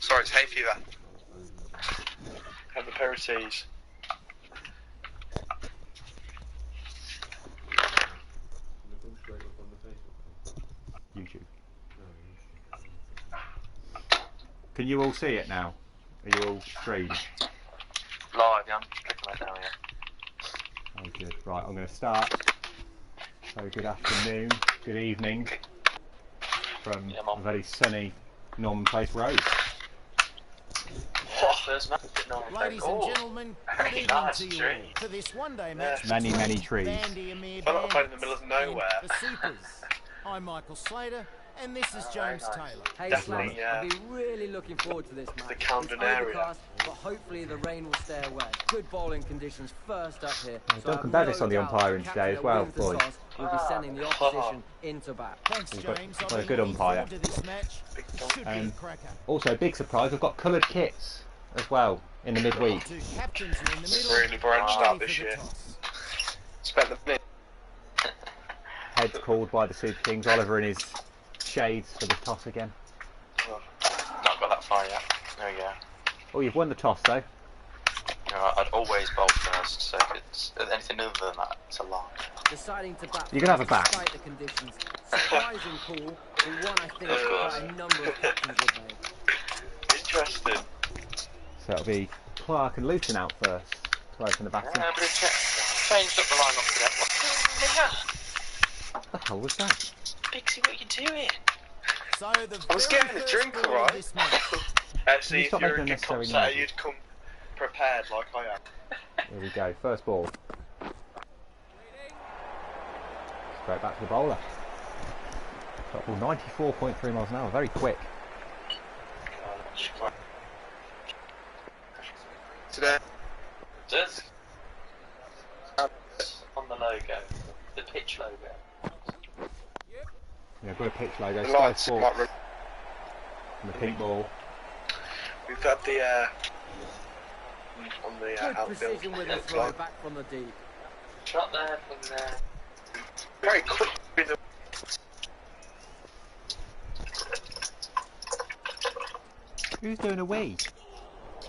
Sorry, it's hay fever. Have a pair of teas. YouTube. Can you all see it now? Are you all streamed? Live, yeah, I'm clicking that now, yeah. Oh, good. Right, I'm going to start. So, good afternoon, good evening from a very sunny Norman Place Road. Ladies and gentlemen, good evening to you all for this one-day match. Many trees. Bandy Amir I'm not Band in the middle of nowhere. and the Supers. I'm Michael Slater, and this is James Taylor. Hey Definitely, Slater, I'll be really looking forward to this match. The Camden it's area. overcast, but hopefully the rain will stay away. Good bowling conditions first up here. Duncan Davis on the umpiring today as well, boys. We'll be sending the opposition into bat. Thanks, James. got a good umpire. To this match. Should be a cracker. Also, big surprise, we've got coloured kits as well in the midweek. Two captains are in the middle. Really branched out this Ready for the year. toss. Spent the minute. Heads called by the Super Kings. Oliver in his shades for the toss again. Not got that far yet. There we go. Oh, you've won the toss though. You know, I'd always bowl first, so if it's anything other than that, it's a lie. Deciding to bat You can have a bat. despite the conditions. Surprising call, and one I think quite a number of captains would make. Interesting. So it'll be Clark and Luton out first to open the batting. Yeah, but it's changed up the line-up today. What the hell was that? Bixie, what are you doing? So the I was very getting a first drink, ball of alright? this match. Actually, if stop you're a making good unnecessary commentator, noises? you'd come prepared like I am. Here we go, first ball. Straight back to the bowler. Top ball 94.3 miles an hour, very quick. Today. Does on the logo, the pitch logo. Yeah, got a pitch logo, The Sky lights Sports, might and the pink ball. We've got the on the Good outfield. precision with a throw back from the deep. Shot there from there. Very quick with the Who's doing a wee?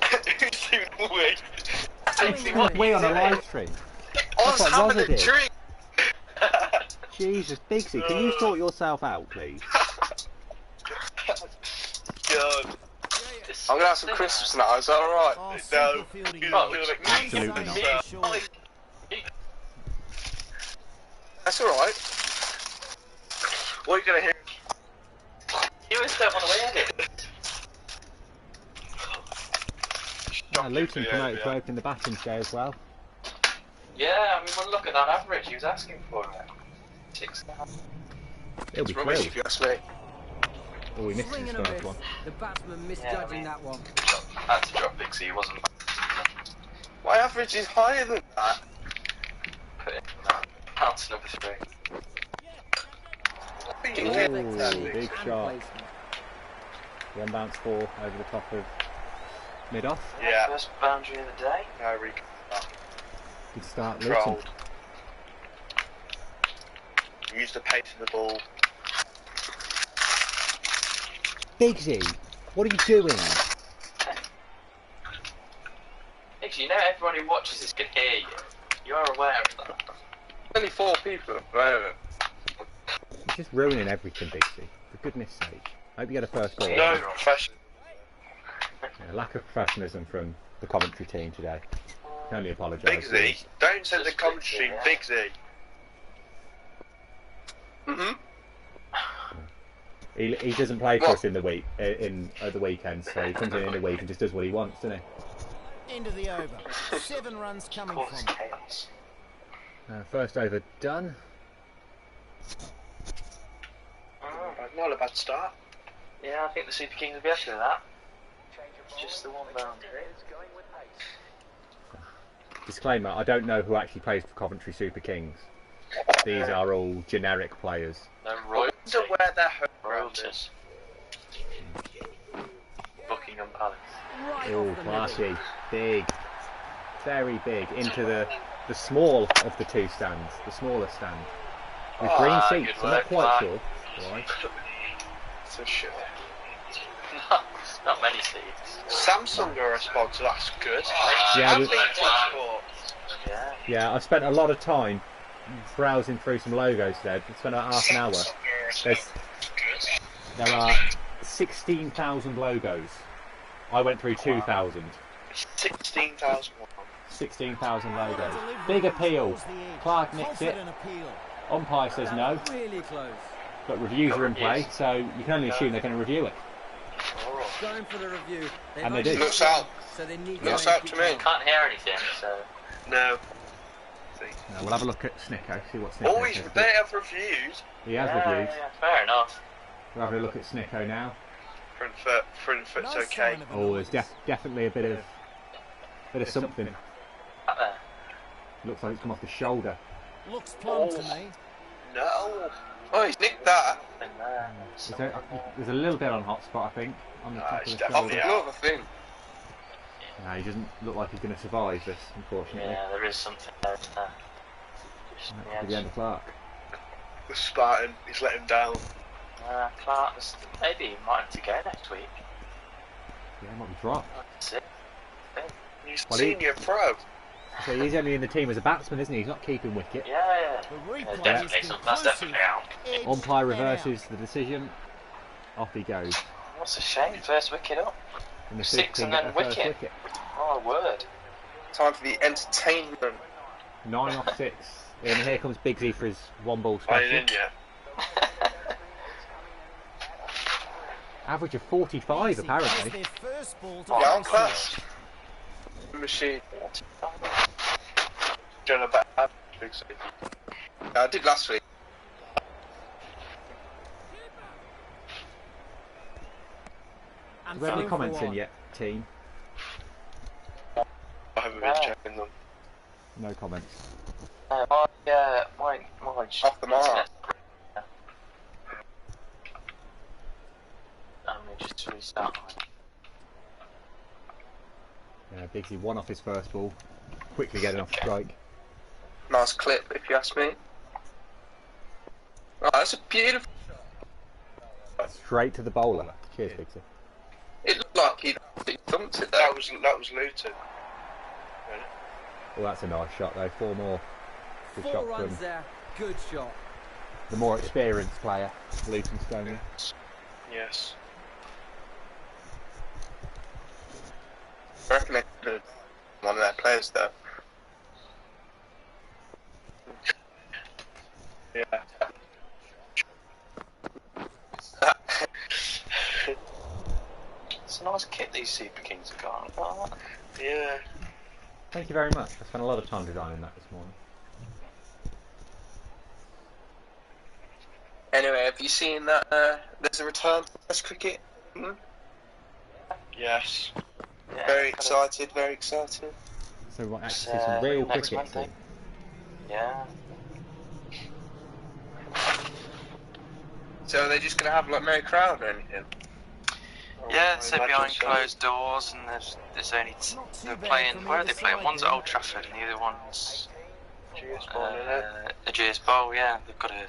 who's doing the wee? What Wee on a live stream. I was what having Rosa a did. drink. Jesus, Bigsy, can you sort yourself out, please? God. I'm gonna have some crisps now, is that alright? Oh, No, super fielding you goal. feel like Absolutely So not. sure. That's alright. What are you gonna hear? You always don't want to wear it. Luton promoted to open the batting today as well. Yeah, I mean, well, look at that average. He was asking for it. 6.5. It'll be It's rubbish thrilled. if you ask me. Oh, we missed Swing his and a first miss. one. The batsman misjudging that one. Had to drop Bixie. He wasn't. My average is higher than that. Put it in that. Bounce number 3. What are you Ooh, doing? big And shot. placement. One bounce four over the top of mid-off. Yeah. First boundary of the day. No, Rick. Good start, Luton. Controlled. Use the pace of the ball. Bigsy, what are you doing? Actually, you know everyone who watches this can hear you. You are aware of that. Only 4 people. Right. You're just ruining everything, Bigsy. For goodness sake. I hope you get a first ball. No professional. Yeah, lack of professionalism from the commentary team today. Can only apologise. Bigsy. Don't send the Just commentary. Bigsy, Bigsy. He doesn't play for What? us in the week at the weekends, so he comes in the week and just does what he wants, doesn't he? End of the over. 7 runs coming Causes from it. chaos. First over done. Not a bad start. Yeah, I think the Super Kings will be happy with that. Just the one boundary. Disclaimer, I don't know who actually plays for Coventry Super Kings. These are all generic players. No I royalty. wonder where their home ground Royalties. is. Buckingham Palace. Right Oh, off the middle. classy. Big. Very big. Into the small of the two stands. The smaller stand. With green Ah, seats. good I'm not work, quite Mark. sure. Why? It's a shit. Not many you see. Samsung are a sponsor, that's good. Yeah, Yeah. I spent a lot of time browsing through some logos today. I spent about half an hour. There are 16,000 logos. I went through 2,000. 16,000. 16,000 logos. Big appeal. Clark nicks it. Umpire says no. Really close. But reviews are in play, so you can only assume they're going to review it. Going for the review. And they do. Looks out. So they need Looks out to me. Can't hear anything, so. No. Now we'll have a look at Snicko, see what Snicko Always says. they have reviews. He has reviews. Yeah, fair enough. We'll have a look at Snicko now. Front foot's okay. Oh, there's definitely a bit of something. Up there. Looks like it's come off the shoulder. Looks plumb to me. No. Oh, he's nicked that. And, There's a little bit on hotspot, I think, on the top of It's the definitely shoulder. out. I think. No, he doesn't look like he's going to survive this, unfortunately. yeah, there is something there. Just Right, to the end of Clark. The Spartan, he's let him down. Clark, maybe he might have to go next week. Yeah, he might be dropped. That's it. He's Well, senior pro. So he's only in the team as a batsman, isn't he? He's not keeping wicket. Yeah. The replay That's is definitely something. That's definitely out. conclusive. Umpire It's reverses the decision. Off he goes. What's a shame. First wicket up. And the 6 and get then the first wicket. Oh, word. Time for the entertainment. 9 off 6. And here comes Bigsy for his one ball I special. ain't in yet. Average of 45 apparently. Their first ball to Yeah, I'm face class. Machine. Doing a bad big city. I did last week. Have you had any comments in yet, team? I haven't been checking them. No comments. My Off the mark. Let me just restart mine. Yeah, Bigsy one off his first ball. Quickly getting off strike. Nice clip, if you ask me. Oh, that's a beautiful. Straight to the bowler. Cheers, Bigsy. It looked like he thumped it. That was Luton. Oh, that's a nice shot though. 4 more. Good 4 shot runs from there. Good shot. the more experienced player, Luton Stone. Yes. I reckon they could have one of their players though. Yeah. It's a nice kit these Super Kings have got. Oh, Yeah. Thank you very much. I spent a lot of time designing that this morning. Anyway, have you seen that there's a return to Test cricket? Hmm? Yes. yeah, Very excited, very excited. So we might actually It's, see some real next cricket soon. Monday. Yeah. So are they just going to have like Merry Crown or anything? Yeah, I so imagine behind so. closed doors, and there's only Not too they're bad playing. from Where are either they playing? side, One's at yeah. Old Trafford, and the other one's GS Bowl, innit? the GS Bowl. Yeah, they've got a.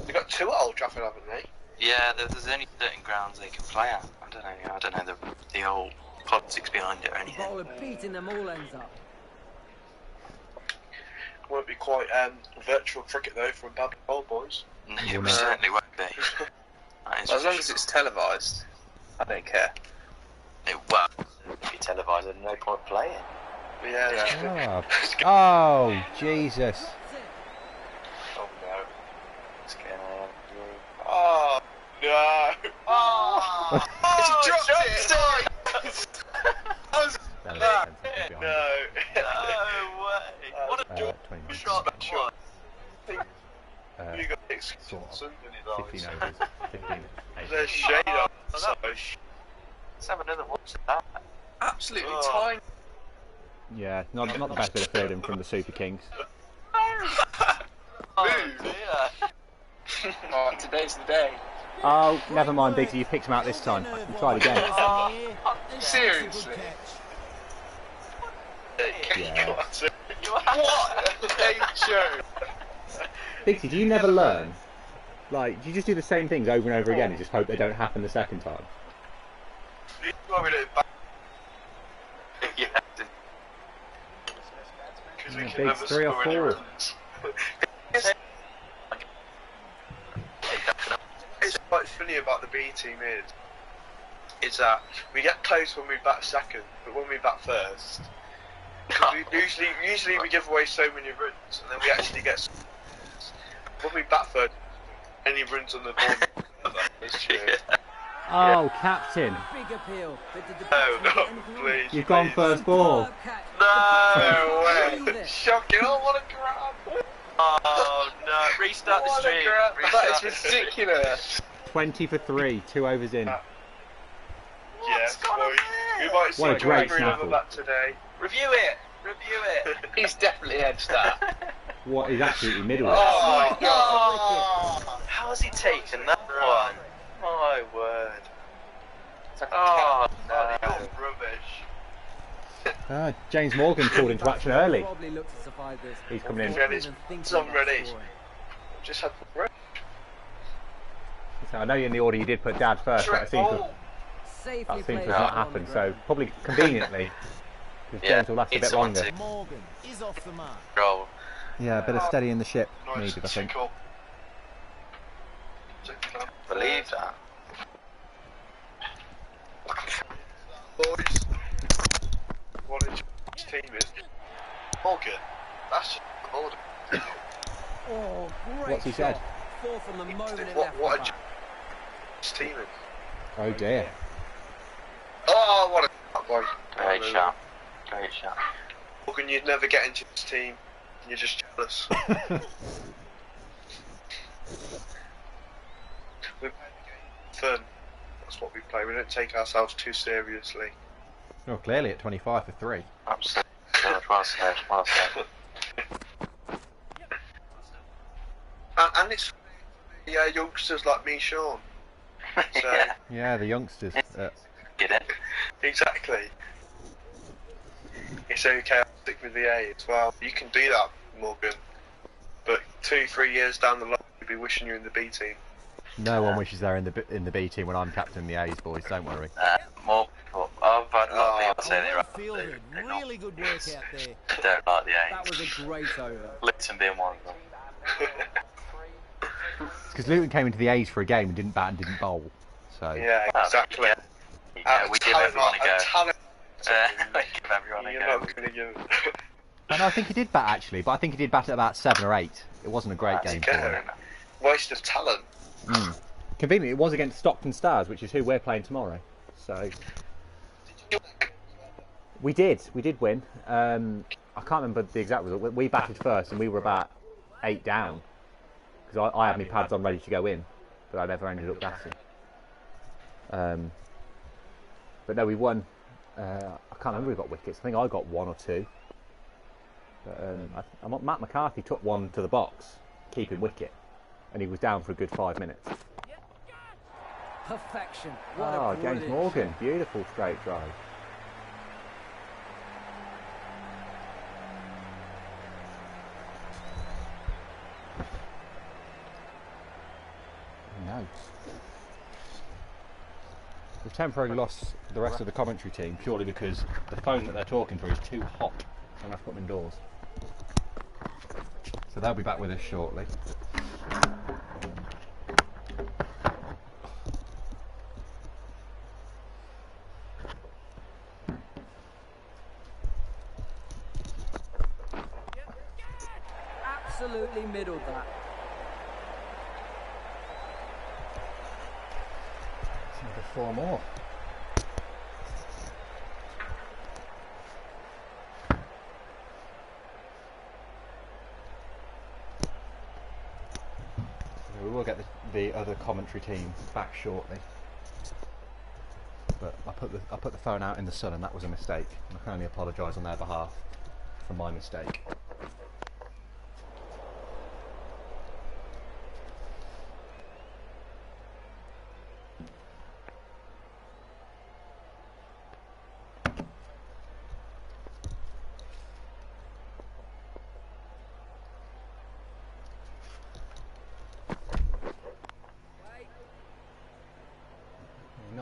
They've got 2 at Old Trafford, haven't they? Yeah, there's only certain grounds they can play at. I don't know the whole politics behind it or The anything. bowler beating them all ends up. Won't be quite virtual cricket though from Bad Bowl boys. It certainly won't be. That is As for long as sure. it's televised, I don't care. Well, if you televise, there's no point playing. Yeah. Oh, Jesus. Oh no. It's gonna. Oh no. Oh. He dropped it. That was No. 10 seconds behind. No. No way! What a 20 minutes. Shot. You got sort of. something in 15 overs. 15. There's shade on. So Let's have another watch at that. absolutely Oh. tiny. Yeah, not the best bit of fielding from the Super Kings. Oh dear! Oh, today's the day. Oh, never mind, Bigsy. You picked him out this time. You tried again. Seriously? Yeah. What a joke. Bigsy, do you never learn? Like, do you just do the same things over and over again and just hope they don't happen the second time? Why we don't back? Yeah. Because we Yeah, can big never 3 or score any 4. runs. It's quite funny about the B team is that we get close when we bat second, but when we bat first, usually we give away so many runs, and then we actually get. When we bat third, any runs on the ball. Oh, captain. Big appeal. But did the No, batsman get no, anything on? please. You've gone first ball. Superb catch. No Through way. there. Shocking. Oh, what a grab. Oh no! Restart the What a stream. grab. Restart That is ridiculous. 20 for 3, 2 overs in. Yes, gone on boy. there? We might see What a great another snaffle. bat today. Review it. Review it. He's definitely edged that. What is absolutely middle. Oh, Oh, how's he taken that one? My word. Oh no! Rubbish. James Morgan called into action early. Probably look to survive this. He's coming in. Before Ready. even thinking It's not about ready. scoring. Just had the rush. So I know in the order you did put Dad first, but it seems to, Safely that seems to played have that not one on happened. the So ground. probably conveniently, because Yeah, James will last a it's bit on longer. to- Morgan is off the mark. Roll. Yeah, a bit of steadying the ship Nice needed, I think. tickle. Believe that. Boys, what a team is. Morgan, that's just the order. Oh, great What's he shot. said? Four from the moment it What, left what the a bat. team is. Oh dear. Oh, what a boy. Great shot. Great shot. Morgan, you'd never get into this team. You're just jealous. We play the game for fun. That's what we play. We don't take ourselves too seriously. Oh, clearly at 25 for 3. Absolutely. Good. Well said. Well said. And it's youngsters like me, Sean. So, Yeah. Yeah, the youngsters. Get it. exactly. It's okay, I'll stick with the A as well. You can do that, Morgan. But 2-3 years down the line, you'll be wishing you're in the B team. No one wishes they're in the B team when I'm captain the A's, boys. Don't worry. More people. I've had a lot of people say they're Well up. fielded. Really good work out there. They don't like the That was A's. a great over. Luton being one of them. Because Luton came into the A's for a game and didn't bat and didn't bowl. So Yeah, exactly. Yeah, we give everyone a go. Talent, We give everyone a you're go. not going to give it. and I think he did bat actually, but I think he did bat at about 7 or 8. It wasn't a great That's game good. for him. Waste of talent. Conveniently, it was against Stockton Stars, which is who we're playing tomorrow. So we did win. I can't remember the exact result. We batted first, and we were about 8 down because I had my pads on ready to go in, but I never ended up batting. But no, we won. I can't remember who got wickets. I think I got 1 or 2. But Matt McCarthy took one to the box, keeping wicket, and he was down for a good 5 minutes. Perfection. What Oh, a James brilliant Morgan, beautiful straight drive. No. We've temporarily lost the rest of the commentary team purely because the phone that they're talking through is too hot. I'm going to have to put them indoors. So they'll be back with us shortly. Absolutely middled that. Another 4 more. We will get the other commentary team back shortly. But I put the phone out in the sun, and that was a mistake. I can only apologise on their behalf for my mistake.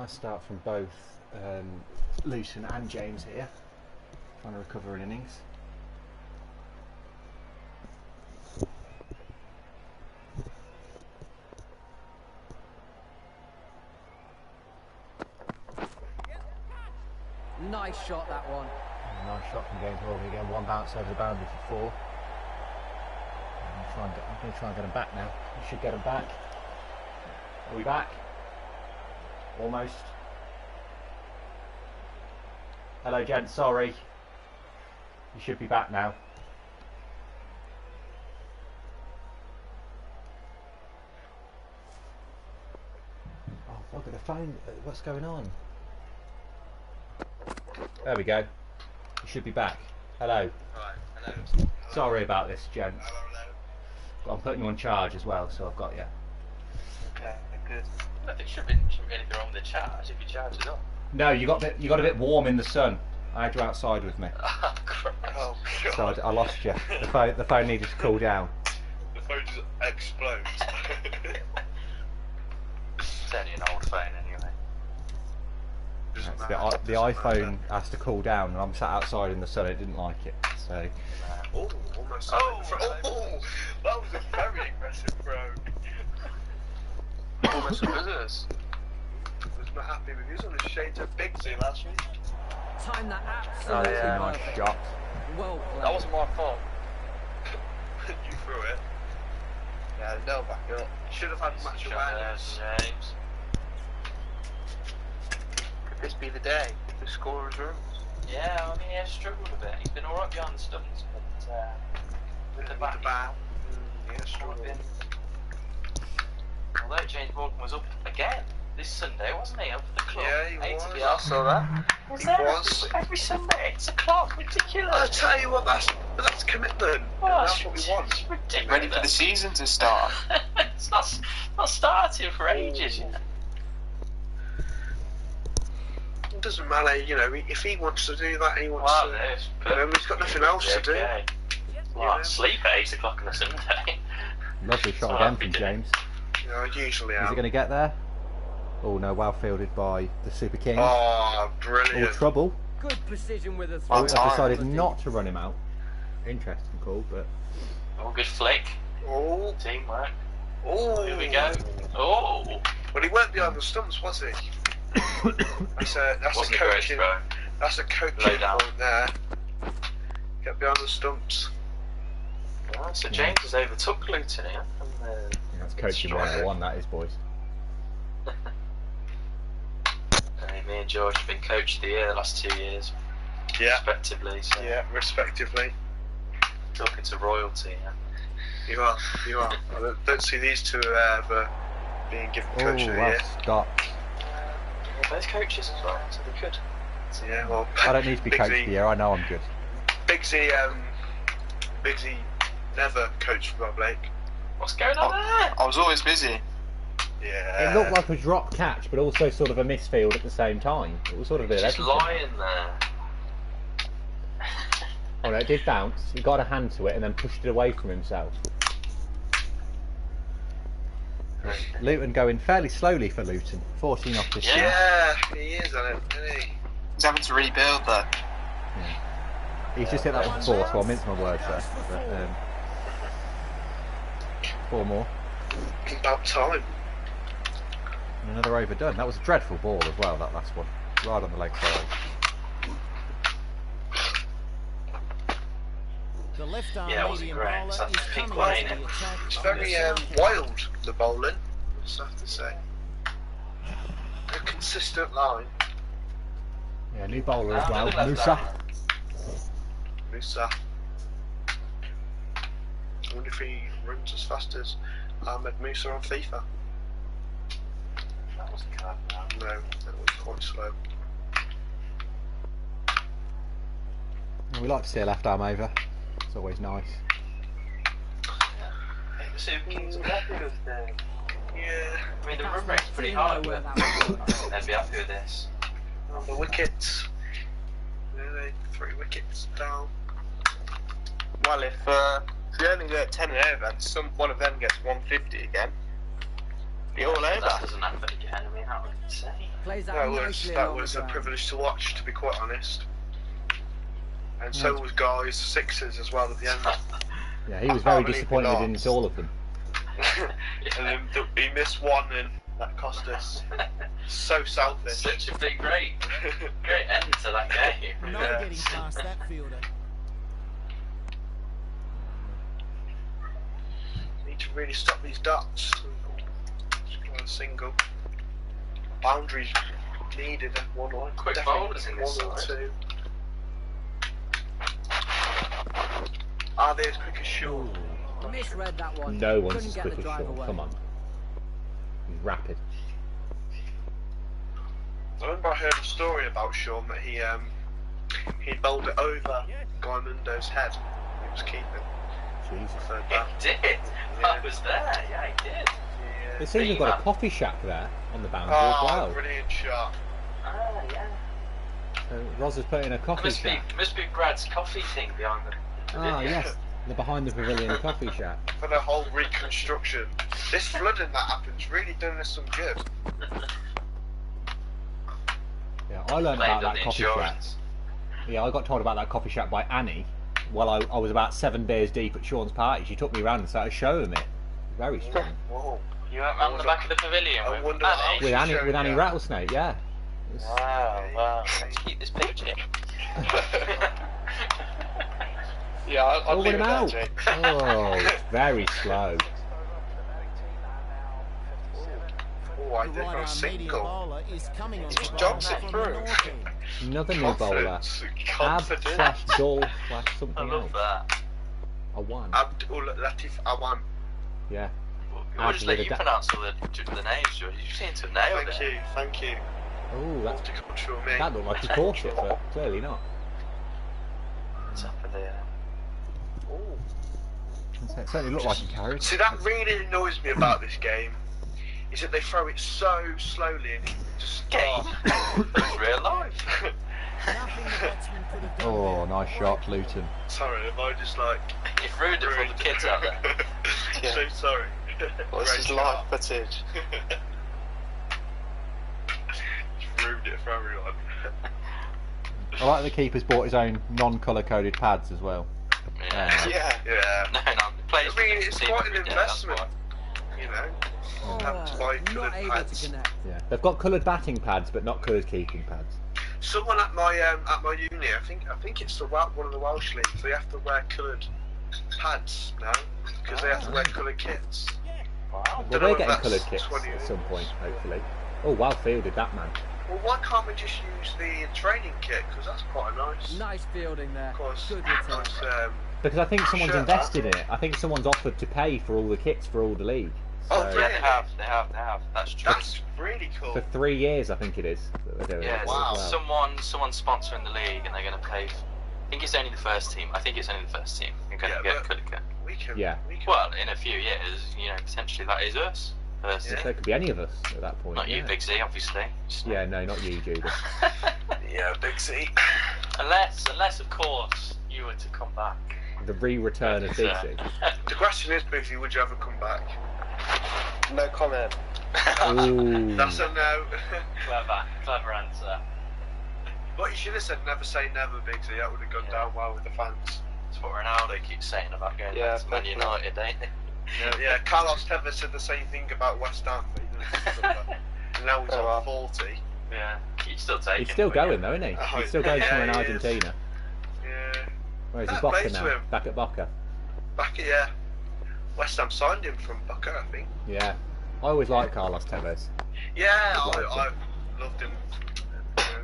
Nice start from both Luton and James here, trying to recover an innings. Nice shot, that one. Nice shot from James Morgan again. One bounce over the boundary for 4. I'm going to try and get him back now. We should get him back. Are we back? Almost. Hello, gents. Sorry. You should be back now. Oh, look at the phone. What's going on? There we go. You should be back. Hello. Right, hello. Sorry about this, gents. Hello. I'm putting you on charge as well, so I've got you. Okay, good. I think shouldn't be anything wrong with the charge if you charge it up. No, you got a bit warm in the sun. I had you outside with me, Oh, Christ. Oh, so God. I lost you. The phone needed to cool down. The phone just explodes. It's only an old phone anyway. Doesn't The, matter, the doesn't iPhone matter. has to cool down, and I'm sat outside in the sun. It didn't like it, so Oh, almost. Oh, That was a very aggressive throw. Almost a business. Was not happy with you. He was on the shade to Bigsy last week. Time that Oh, absolutely yeah, nice perfect. shot. Well played. That wasn't my fault. You threw it. Yeah, no back up. Should have had match awareness. James. Could this be the day? The scorer's runs. Yeah, I mean, he has struggled a bit. He's been alright behind the stumps, but with the back, Yeah, might have struggled. been. Although James Morgan was up again this Sunday, wasn't he? Up at the club. Yeah, he 8 was. o'clock. Yeah, I saw that. Was He there was. every Sunday, 8 o'clock. Ridiculous. I tell you what, that's commitment. Oh, That's what we want. It's ridiculous. Ready for the season to start. It's not starting for ages yet. It doesn't matter, you know, if he wants to do that, he wants Well, to. there's You know, he's got nothing else to do. okay. Well, sleep at 8 o'clock on a Sunday. Lovely shot Well, again we from did. James. You know, I usually Is am. it going to get there? Oh no, well fielded by the Super King. Oh, All brilliant. trouble. Good precision with a Oh, throw. I've decided not to run him out. Interesting call, but Oh, good flick. Oh, Teamwork. oh. Here we go. Oh, Well, he weren't behind the stumps, was he? That's a wasn't a great coaching. throw. That's a Low coaching down. point there. Get behind the stumps. Right, so James has overtook Luton here. that's coaching 101, that is, boys. Me and George have been coach of the year the last 2 years, Yeah. respectively. So Yeah, respectively. talking to royalty. Yeah. You are. You are. I don't see these two ever being given Oh, coach of the well, year. Scott. They're both coaches as well, so they could. Yeah, well. I don't need to be coach of the year. I know I'm good. Bigsy never coached for Rob Blake. What's going on there? I was always busy. Yeah. It looked like a drop catch, but also sort of a misfield at the same time. It was sort of a bit of Just everything. lying there. Oh no, it did bounce. He got a hand to it and then pushed it away from himself. Luton going fairly slowly for Luton. 14 off this year. Yeah, he is on it, isn't he? He's having to rebuild though. He's just hit that one for 4, so I'll mince my words there. But, 4 more. About time. And another overdone. That was a dreadful ball as well, that last one. Right on the leg side. The left arm Yeah, it wasn't medium great. bowler It's that is pink coming one, into ain't the it? attack. It's on very the south. wild, the bowling, I just have to say. A consistent line. Yeah, new bowler as well. Look at Musa. that. Musa. I wonder if he runs as fast as Ahmed Musa on FIFA. That wasn't good. No. No, that was quite slow. We like to see a left arm over. It's always nice. I think the Super Kings are happy with the. Yeah, I mean, the That's run rate's pretty the high, team but know I where that was. think they'd be happy with this. on the wickets. Yeah, they 3 wickets down. Well, if you only get 10 and over and one of them gets 150 again, You're all over. That doesn't happen again. I mean, how would you say? Plays that That nicely that along was the a ground. privilege to watch, to be quite honest. And so was Guy's sixes as well at the end. Yeah, he was I very can't believe disappointed we into all of them. And then he missed one, and that cost us. So selfish. Such a big, great end to that game. No Yeah. getting past that fielder. Need to really stop these dots. A single. Boundaries needed. One or Quick definitely bowlers in this one or side. two. Are they as quick as Shaw? Misread that one. No one's Couldn't as get quick the as drive Sean. away. Come on. He's rapid. I remember I heard a story about Sean that he bowled it over Guy Mundo's head. He was keeping. Jesus. I've heard He that. did. Yeah. I was there. Yeah, he did. They seem to have got a coffee shack there on the boundary as Oh, well. brilliant shot. Ah, yeah. So Roz has put in a coffee shack. Must be Brad's coffee thing behind the Ah, pavilion. yes. The behind the pavilion coffee shack. For the whole reconstruction. This flooding that happens really doing us some good. Yeah, I learned Blamed about on that the coffee shack. insurance. Yeah, I got told about that coffee shack by Annie while I was about 7 beers deep at Sean's party. She took me around and started showing me. Very strong. Whoa. You went round the back of the pavilion I with wonder Annie? how- With Annie, showed with Annie you. Rattlesnake, yeah. It's- Wow. Let's keep this picture. Yeah, I'll Oh, leave him it there, out. Jake. Oh, it's very slow. Oh, I The did right go arm medium single. bowler is coming on Just the jumps bowl it from through. the north end. Another new bowler. Ab Confidence. / Dull / I something love else. that. A one. Abdul Latif Awan. Yeah. We'll just let with you Ah, a da- pronounce all the names, George. You seem to have nailed Thank it. you, thank you. Oh, that's Multicultural me. that looked like he caught it, but clearly not. Top of the. It certainly looked like he carried. See, that really annoys me about this game. Is that they throw it so slowly and it just Game. It's real life. Nothing the batsman could have done Oh, there. nice shot, Luton. Sorry, am I just like You've ruined it for the kids out there. Yeah. So sorry. Well, this Great is shot. live footage. Just ruined it for everyone. I like the keeper's bought his own non-colour coded pads as well. Yeah. Yeah. Yeah. No, the players. I mean, it's team quite every an day, that's investment. why. You know, have to Oh, buy coloured not able pads. to connect. Yeah, they've got coloured batting pads, but not coloured keeping pads. Someone at my uni, I think it's one of the Welsh leagues. They have to wear coloured pads now because they have to wear coloured kits. Wow. Well, Dunno we're if getting that's coloured kits 20 at some point, hopefully. Oh, well fielded, that man. Well, why can't we just use the training kit? Because that's quite a nice. Nice fielding there. Of course, Good return. nice, Because I think someone's Sure. invested in it. I think someone's offered to pay for all the kits for all the league. Oh, So, Yeah, really? they have. That's true. That's really cool. for 3 years, I think it is, that they're doing Yeah, it. Wow. as well. someone's sponsoring the league and they're going to pay. I think it's only the first team. You're going to Yeah, get but- could get. We can. Yeah. We can. Well, in a few years, potentially that is us. First Yeah. So it could be any of us at that point. Not you, yeah. Big Z, obviously. Just- Yeah, no, not you, Judas. Yeah, Big C. unless of course you were to come back. The re-return of Big But, C. The question is, Boothie, would you ever come back? No comment. Ooh. That's a no. clever answer. What you should have said, never say never, Big Z. That would have gone down well with the fans. That's what Ronaldo keeps saying about going Yeah, back to Man definitely. United, ain't he? Yeah, Carlos Tevez said the same thing about West Ham, but he didn't remember. And now he's Oh, on well. 40. Yeah, he's still taking. He's still it, but going though, isn't he? Oh, He's still going yeah, somewhere in he is. Argentina. Yeah. Where is he? Fair Boca play to now? him. Back at Boca. Back at, yeah. West Ham signed him from Boca, I think. Yeah. I always liked Carlos Tevez. Yeah, I'd like I loved him.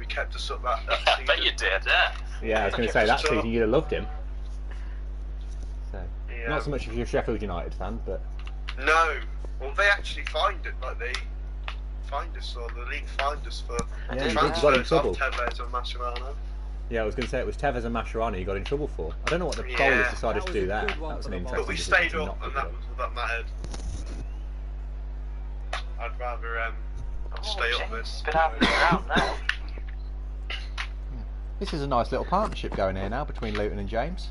He kept us up that I bet season. you did, yeah. Yeah, I was going to say that season you'd have loved him. So, Yeah. not so much if you're a Sheffield United fan, but No. Well, they actually find it, like they find us, or the league find us for Yeah, the he got in transfers trouble. of Tevez and Mascherano. yeah, I was going to say it was Tevez and Mascherano you got in trouble for. I don't know what the Yeah. bowlers decided That to was do a that. good one That was for an the interesting But we decision stayed to up, not and pick that it was what that mattered. I'd rather stay up It's this. been happening around now. This is a nice little partnership going here now between Luton and James.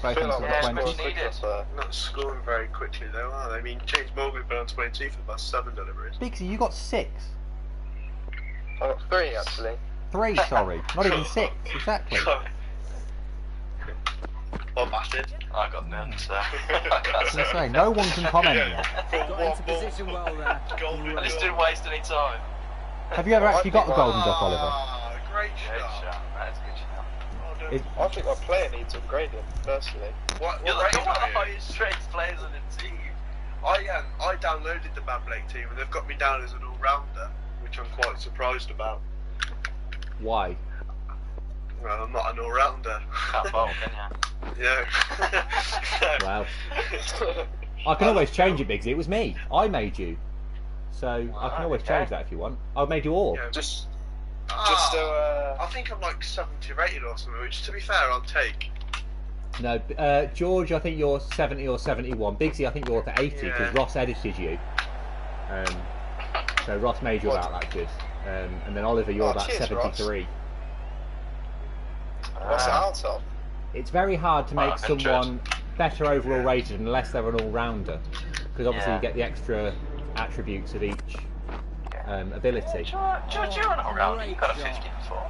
Both of them Yeah, got much 20. needed. Not scoring very quickly though, are they? I mean, James Morgan's been on 22 for the last 7 deliveries. Biggsy, you got 6. I got 3 actually. 3, sorry. Not even 6, exactly. I'm battered. I got none, so. I was going to say, no one can comment yet. Got into position well there. I just didn't waste any time. Have you ever actually got a golden duck, Oliver? Ah, great Great shot. shot. That is a good shot. Well done. It- I think my player needs upgrading, personally. What You're like rating one of are the you? highest rated players on the team. I downloaded the Bad Blake team and they've got me down as an all-rounder, which I'm quite surprised about. Why? Well, I'm not an all-rounder. Can't bowl, can you? Yeah. Well, I can always change it, Biggsy. It was me. I made you. So I can always change that if you want. I made you all. Yeah. Just Ah, so, I think I'm like 70 rated or something, which to be fair, I'll take. No, George, I think you're 70 or 71. Biggsy, I think you're to 80 because Yeah. Ross edited you. So Ross made you What? about that good. And then Oliver, you're Oh, about cheers, 73. what's it out of? It's very hard to make 100. someone better overall rated unless they're an all-rounder, because obviously Yeah. you get the extra attributes of each ability. George, you're an all-rounder. You got a 50 before.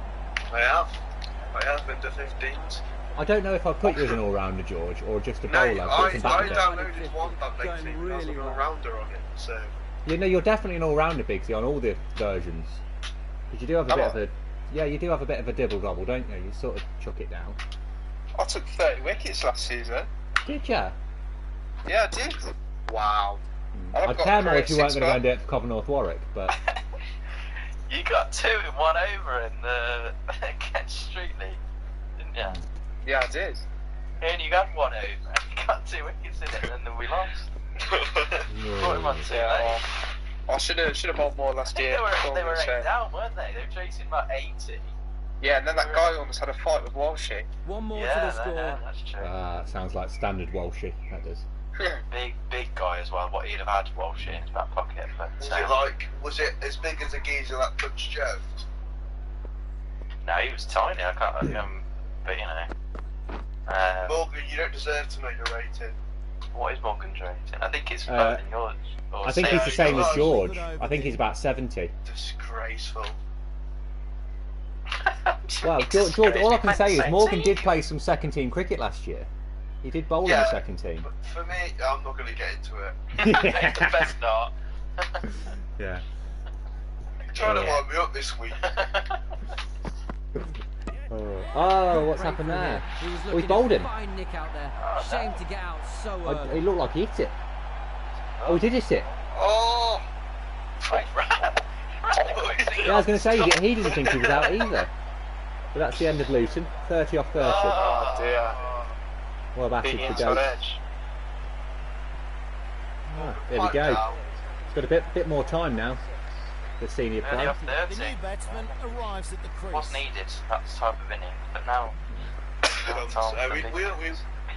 I have been to 15s. I don't know if I put you as an all-rounder, George, or just a No, bowler. I but it's back there. downloaded one Bad Blake Going team and I was really an well. all-rounder on it, so. You know, you're definitely an all-rounder, Biggsy, on all the versions. Because you do have a Am bit I? of a... Yeah, you do have a bit of a dibble-dobble, don't you? You sort of chuck it down. I took 30 wickets last season. Did ya? Yeah, I did. Wow. I've I'd got care more career if you weren't going to go and 6 do it for Coventry Warwick, but... You got 2 in 1 over in the against Street League, didn't you? Yeah, I did. And you got 1 over, and you got 2 wickets in it, and then we lost. Brought him on too Yeah, late. I should have bought more I last think year. they were 8 so- down, weren't they? They were chasing about 80. Yeah, and then that guy almost had a fight with Walshy. One more to Yeah, the score. that's true. sounds like standard Walshy, that does. Big guy as well. What he'd have had Walsh in his back pocket, but Was it as big as a geezer that punched Joe? no, he was tiny. I can't. But you know, Morgan, you don't deserve to know your rating. what is Morgan's rating? I think it's lower than yours. Or I think he's the same as Oh, George. I think he's about 70. Disgraceful. Well, George, all I can say is Morgan did play some second-team cricket last year. He did bowl in Yeah. the second team. But for me, I'm not going to get into it. The best not. Yeah. You're trying to wind me up this week. Oh, what's happened there? He was Oh, he's looking bowled at him. fine nick out there. Shame to get out so It early. looked like he hit it. Oh, he did hit it. Oh! Yeah, I was going to say, he didn't think he was out either. But that's the end of Luton. 30 off 30. Oh dear. Well batted Being for on Goat. edge. Oh, there we go. It's got a bit more time now. The senior Early play. off The 30. new batsman arrives at the crease. Was needed that type of inning, but now.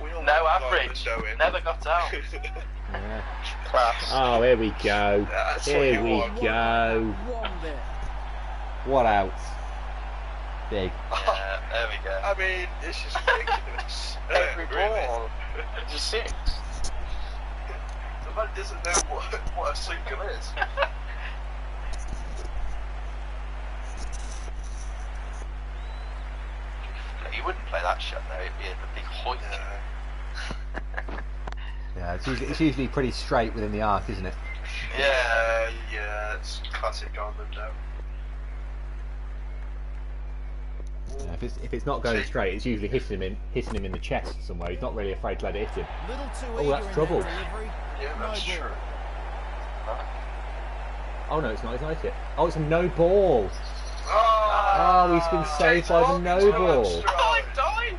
We all No want average. Window in. Never got out. Yeah. Class. Oh, here we go. That's what Here you we want. go. One bit. What else? Big. Yeah, there we go. I mean, it's just ridiculous. Every Really. ball. Just 6. The man doesn't know what a single is. He wouldn't play that shot though. It'd be a big hoik. Yeah, it's usually pretty straight within the arc, isn't it? Yeah, it's classic on them now. Yeah, if it's not going straight, it's usually hitting him in the chest somewhere. He's not really afraid to let it hit him. Little too Oh, eager that's in trouble. that delivery. Yeah, No that's ball. true. Oh no, it's not. It's not hit it. Oh, it's a no ball. Oh, he's been saved by the no ball. Oh, he died!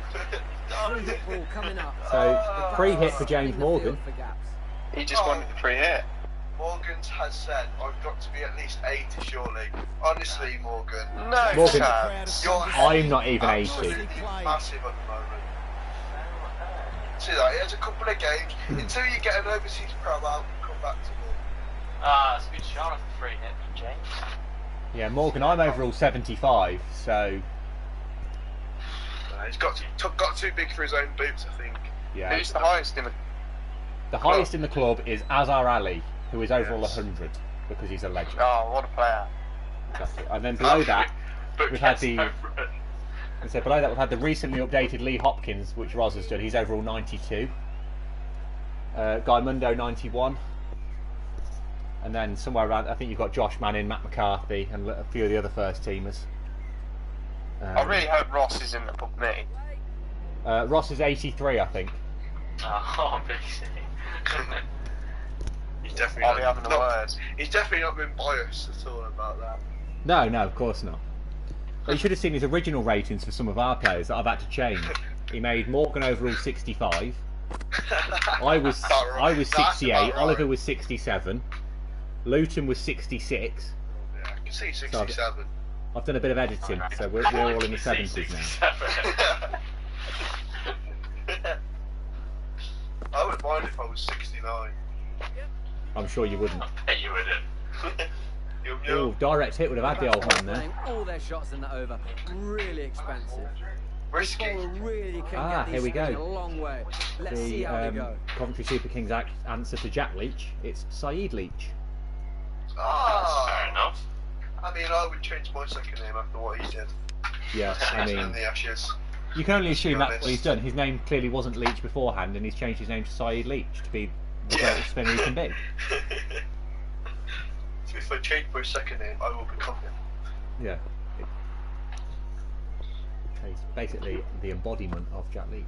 Free hit ball coming up. So free hit for James In the Morgan. field for gaps. He just wanted the free hit. Morgan's has said I've got to be at least 80 surely. Honestly, Morgan. No Morgan. chance. You're I'm not even 80. absolutely massive at the moment. See that? He has a couple of games. Until you get an overseas pro out, come back to me. Ah, it's a good shot off the free hit from James. Yeah, Morgan. I'm overall 75. So He's got too big for his own boots, I think. Yeah. Who's the highest in the? The highest in the club is Azhar Ali, who is overall 100 because he's a legend. Oh, what a player! Exactly. And then below that, But we've had gets the. no run. And so below that, we've had the recently updated Lee Hopkins, which Roz has done. He's overall 92. Guy Mundo 91. And then somewhere around, I think you've got Josh Manning, Matt McCarthy, and a few of the other first teamers. I really hope Ross is in the book me. Ross is 83, I think. Oh, BC. He's definitely I'll be having a word. He's definitely not been biased at all about that. No, of course not. But you should have seen his original ratings for some of our players that I've had to change. He made Morgan overall 65. I was 68. Right. Oliver was 67. Luton was 66. Yeah, I can see 67. I've done a bit of editing, so we're all in the 70s now. I wouldn't mind if I was 69. I'm sure you wouldn't. I bet you wouldn't. Yum, Oh, yum. direct hit would have had the old man there. Playing all their shots in the over. Really expensive. Risky. Ball really can get here these we go. things a long way. Let's see The how they go. Coventry Super Kings answer to Jack Leach. It's Saeed Leach. Fair enough. I mean, I would change my second name after what he did. Yeah, I In mean, the Ashes. you can only assume be that's what he's done. His name clearly wasn't Leach beforehand, and he's changed his name to Saeed Leach to be the greatest spinner he can be. So if I change my second name, I will become him. Yeah. He's basically the embodiment of Jack Leach.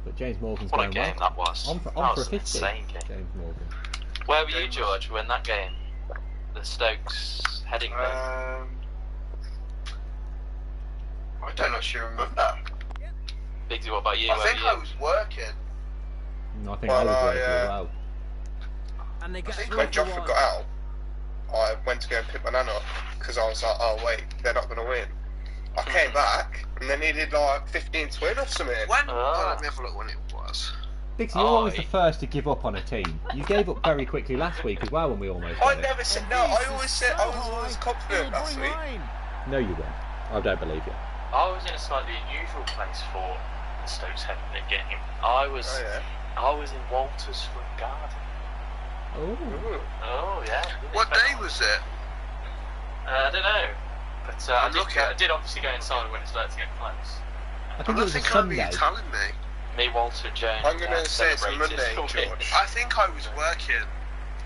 But James Morgan's What a going game well. that was. On That for was a an 50. insane game. James Morgan. Where were you, George, when that game? The Stokes heading game? I don't actually remember that. Biggsy, what about you? I Where think were I you? was working. No, I think I was working as well. And they I get think through When for Joffrey one. got out, I went to go and pick my nan up because I was like, oh wait, they're not going to win. I came back and they needed like 15 to win or something. When? Ah. Let me have a look when it was. Biggs, you're always the first to give up on a team. You gave up very quickly last week as well when we almost I won it. never said no. I always said I was always confident last week. No, you weren't. I don't believe you. I was in a slightly unusual place for the Stokes heading game. I was Oh yeah. I was in Walter's front garden. Oh. Ooh. Oh yeah. What day was it? I don't know. But I'm looking. I did obviously go inside when it started to get close. I I think it don't was a think I remember Sunday. you telling me. Me, Walter, Jones. I'm gonna say it's a celebrated Monday, the win. George. I think I was working.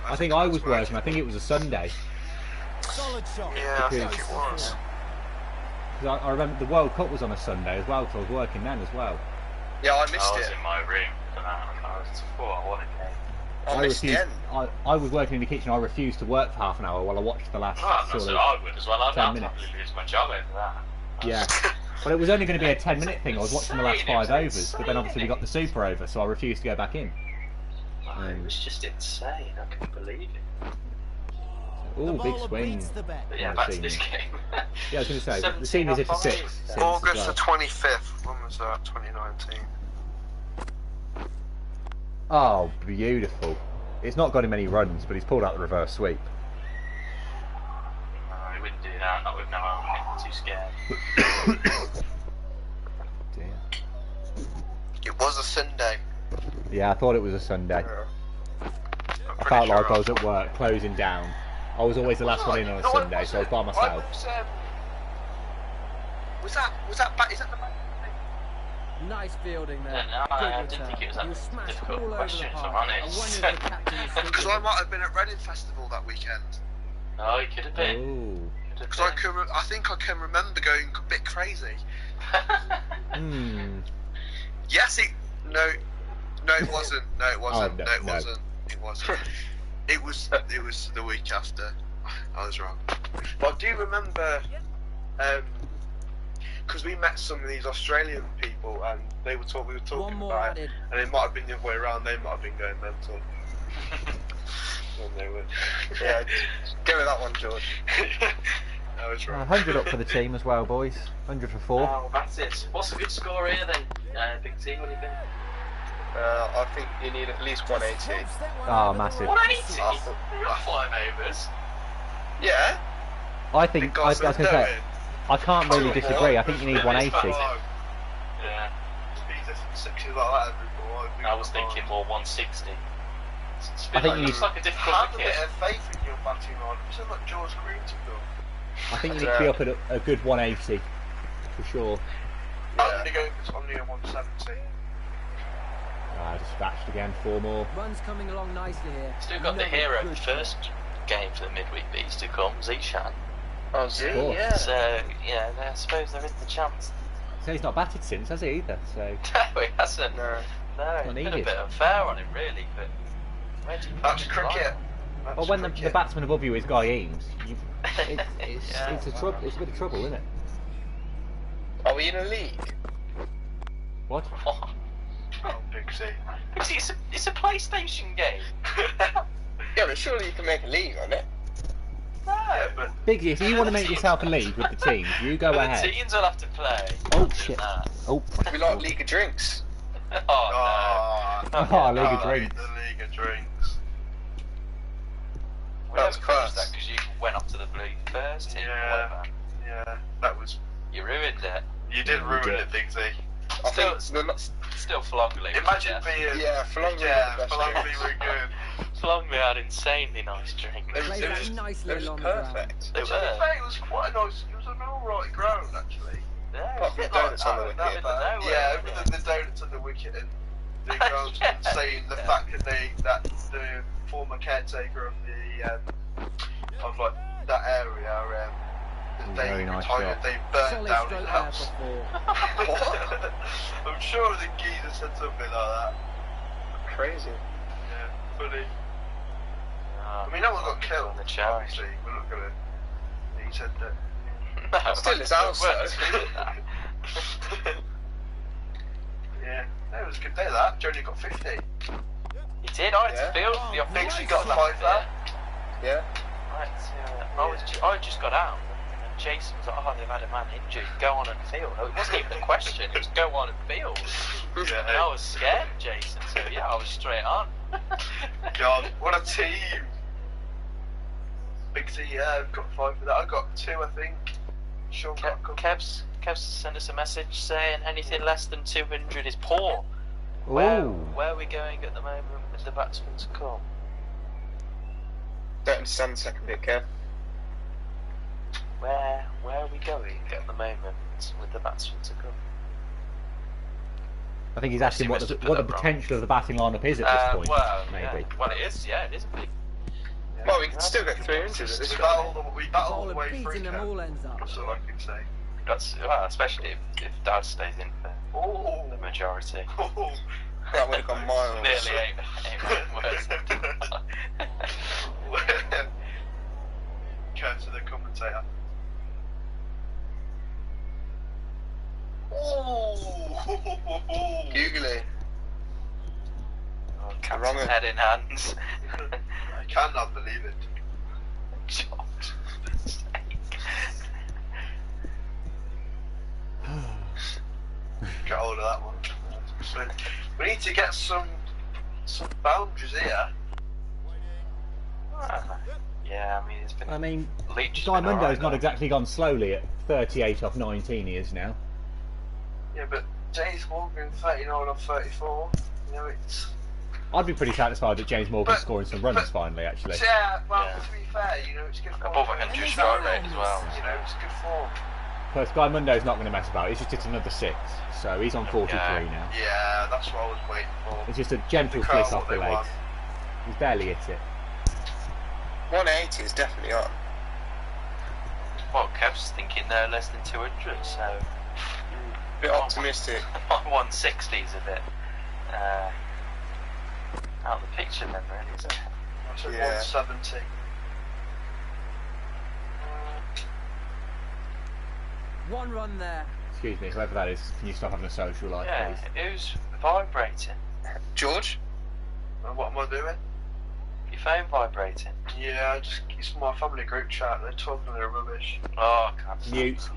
I think I was working. I think it was a Sunday. Solid shot. Yeah, I think Because- it was. 'Cause I remember the World Cup was on a Sunday as well, because I was working then as well. Yeah, I I missed was it. in my room for that. I was thought, what a game. I missed the end. I was working in the kitchen. I refused to work for half an hour while I watched the last Oh, that's sort what of. I would as well. I'd 10 have to minutes. lose my job over that. Yeah. Well, it was only going to be a 10-minute thing. I was watching the last Insane, 5 it was overs, but then obviously we got the super over, so I refused to go back in. Oh, it was just insane. I couldn't believe it. Ooh, The big bowler swing. beats the bet. But yeah, Yeah, back to senior. this game. Yeah, I was going to say, the 17 seniors hit to off 6. five. Since August as the well. 25th. When was that? 2019. Oh, beautiful. It's not got him any runs, but he's pulled out the reverse sweep. No, he wouldn't do that. Not with no arm. Too scared. Dear. It was a Sunday. Yeah, I thought it was a Sunday. Yeah. I felt like I was at work, closing down. I was always the last one in on a Sunday, so I was by myself. Was that back? Is that the back? Nice fielding there. No, I Good didn't return. think it was that You smashed difficult all over question, the if I'm park. I honest. wonder if the captain is still Because with I him. might have been at Reading Festival that weekend. Oh, he could have been. Ooh. Could Because have been. I think I can remember going a bit crazy. Hmm. Yes, it. No, it wasn't. No, it wasn't. Oh, no, it no. wasn't. It wasn't. It was the week after. I was wrong. But I do remember, because we met some of these Australian people, and we were One talking more about it, added. and it might have been the other way around. They might have been going mental. When they were. Yeah, go with that one, George. I was wrong. 100 up for the team as well, boys. 100 for 4. Oh, that's it. What's a good score here then, Big T? What do you think? I think you need at least 180. Oh, massive. 180? Oh. You're not 5 overs. Yeah. I think, I was going to say, I can't really disagree. I think you need 180. Yeah. 160 like that before. I was thinking more 160. I think you looks like a difficult have a wicket. bit of faith in your batting line. You said like George Green to go. I think you need to be up at a good 180 for sure. I'm going to go for only a 170. Dispatched again, 4 more. Runs coming along nicely here. Still got the hero first game for the midweek beats to come, Zishan. Oh, Z, course. yeah. So, yeah, I suppose there is the chance. So he's not batted since, has he either? So No, he hasn't. No. No, Not it's been a needed. bit unfair on him, really. But Reggie, That's cricket. That's well, when the cricket. batsman above you is Guy Eames, it's Yeah. it's a trouble. It's a bit of trouble, isn't it? Are we in a league? What? Oh, Oh, Big Z. it's a PlayStation game. Yeah, but surely you can make a league on it. Yeah, but Biggie, if you want to make yourself a league with the teams, you go But ahead. the teams will have to play. Oh, Other than shit. that. Oh, We like League of Drinks. Oh, no. oh, League of oh, Drinks. The League of Drinks. We That was never finished class. that because you went up to the blue first team. Yeah. Whatever. Yeah, that was. You ruined it. You did ruin did. it, Big Z. I Still- think we're not, Still Flongley. Imagine being. yeah, Flongley Yeah, were the best Flongley drinks. were good. Flongley had insanely nice drinks. It was, Plays it that was, nicely it was along the ground. perfect. They To be were. fair, it was quite a nice. It was an alright ground actually. Yeah, Apart from the donuts on the that wicket. bit of nowhere, Yeah, wasn't other it? than the donuts on the wicket and the grounds Yeah. saying the fact that that the former caretaker of the of like that area that they Very nice retired, shot. they burned Solid down stroke his there house. for 4. What? I'm sure the geezer said something like that. Crazy. Yeah, funny. Oh, I mean, no one got killed. on the cherry. Obviously, we're not gonna. He said that. No, Still his house, though. Yeah, that was a good day. That Joni got 50. He did. I had Yeah. to field the Big opposition she got the last 5 year. there. Yeah. I just got out, and Jason was like, "Oh, they've had a man injured. Go on and field." It wasn't even a question. It was go on and field. Yeah. And I was scared of Jason, so yeah, I was straight on. God, what a team! Big T, yeah, I've got 5 for that. I got 2, I think. Sean got a couple. Kev's sent us a message saying anything less than 200 is poor. Ooh. Where are we going at the moment with the batsmen to come? Don't understand the second bit, Kev. Where are we going at the moment with the batsmen to come? I think he's Obviously asking what must the have put what the that wrong. potential of the batting lineup is at this point. Well, maybe. yeah. Well, it is. Yeah, it is a big. Yeah. Well, we can still get 300 at this We rate. battle all the way Beating through. them all ends up. That's all I can say. That's well, especially if Dad stays in for Oh, the majority. oh. That would have gone miles. Nearly eight words. Go to the commentator. Oh, Googly. Oh, Captain's Wrong. head in hands. I cannot believe it. George, for goodness sake. Get hold of that one. We need to get some boundaries here. Yeah, I mean, it's been. I mean, Leach Guy Mundo's alright, not though. exactly gone slowly at 38 off 19 he is now. Yeah, but James Morgan 39 or 34. You know, it's. I'd be pretty satisfied that James Morgan's But- scoring some runs but- finally, actually. Yeah, well, Yeah. to be fair, you know, it's good form. Above 100 strike rate as well. You know, it's good form. Plus, Guy Mundo's not going to mess about. He's just hit another 6, so he's on 43 Yeah. now. Yeah, that's what I was waiting for. It's just a gentle The crowd flick off the what they legs. He's barely hit it. 180 is definitely on. Well, Kev's thinking no less than 200, so. Bit optimistic. 160 is a bit out of the picture then, really, isn't it? That's at Yeah. 170. One run there. Excuse me, whoever that is, can you stop having a social life, Yeah, please? who's vibrating? George? And what am I doing? Your phone vibrating? Yeah, it's my family group chat. They're talking their rubbish. Oh, I can't stop. Mute.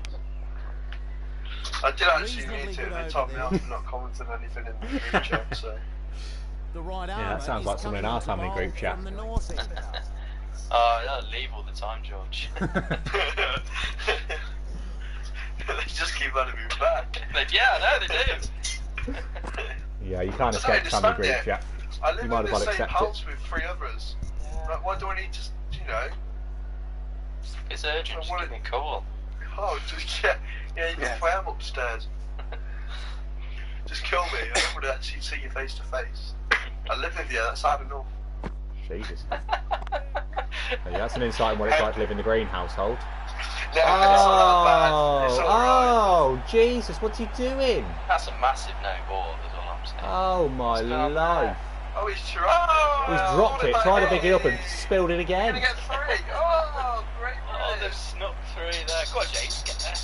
I did actually Reasonably mute it. good They told me over off there. for not commenting anything in the group chat. So The right Yeah, that armour sounds is like someone in coming our to family bowl group chat. From the north end. Oh, they'll leave all the time, George. they just keep letting me back. Yeah, I know they do. Yeah, you can't I don't escape family understand group it. chat. I You live might in as the well same accept house it. with 3 others. Like, why do I need to, you know? It's urgent, just give me a call. Oh, just yeah, you can play them upstairs. Just kill me. I don't want to actually see you face to face. I live with you. That's hard enough. Jesus. Yeah, that's an insight on what it's like to live in the Green household. No, it's not that bad. It's alright. Oh, Jesus, what's he doing? That's a massive no ball, is all I'm saying. Oh, my It's gone life. Oh, he's tried. He's dropped it, tried to pick it up and spilled it again. Gonna get 3. Oh, great. Oh, they've snuck through there. Go on, James, get there.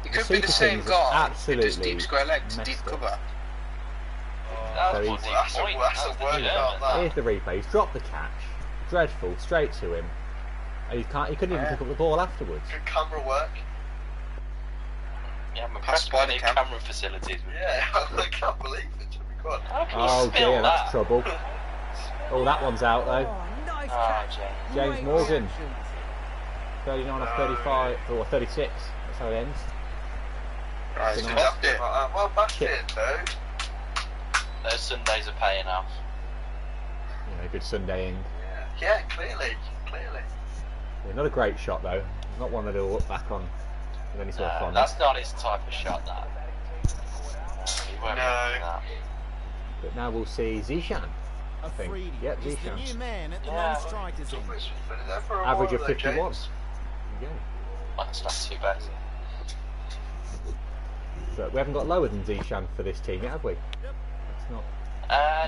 It could The be the Super same Kings guy. absolutely Just deep square legs, messed deep it. cover. That So was he's- That's a point. work That was the out German. that. Here's the replay. He's dropped the catch. Dreadful, straight to him. And he couldn't even pick up the ball afterwards. Good camera work. Yeah, I'm Pass impressed by with the the cam. camera facilities. Yeah, I can't believe it. To be good. How can you Oh spill dear, that? that's trouble. Oh, that one's out though. Oh, nice Oh, catch. James. James Great Morgan. reaction. 39 off 35, or 36. That's how it ends. Right, Good he's night. dropped it. Well, that's Kick. it, though. Those Sundays are paying off. You know, good Sunday end. Yeah, clearly. Yeah, not a great shot though. Not one that he'll look back on with any sort of fun. That's not his type of shot, that. He won't No. do that. But now we'll see Zishan. A think. freebie Yep, is the Zishan. new man at the Yeah. non-strikers end. It's been there for a Average while, of though, 51. James. There you That's not too bad. go. But we haven't got lower than Zishan for this team yet, have we? That's not.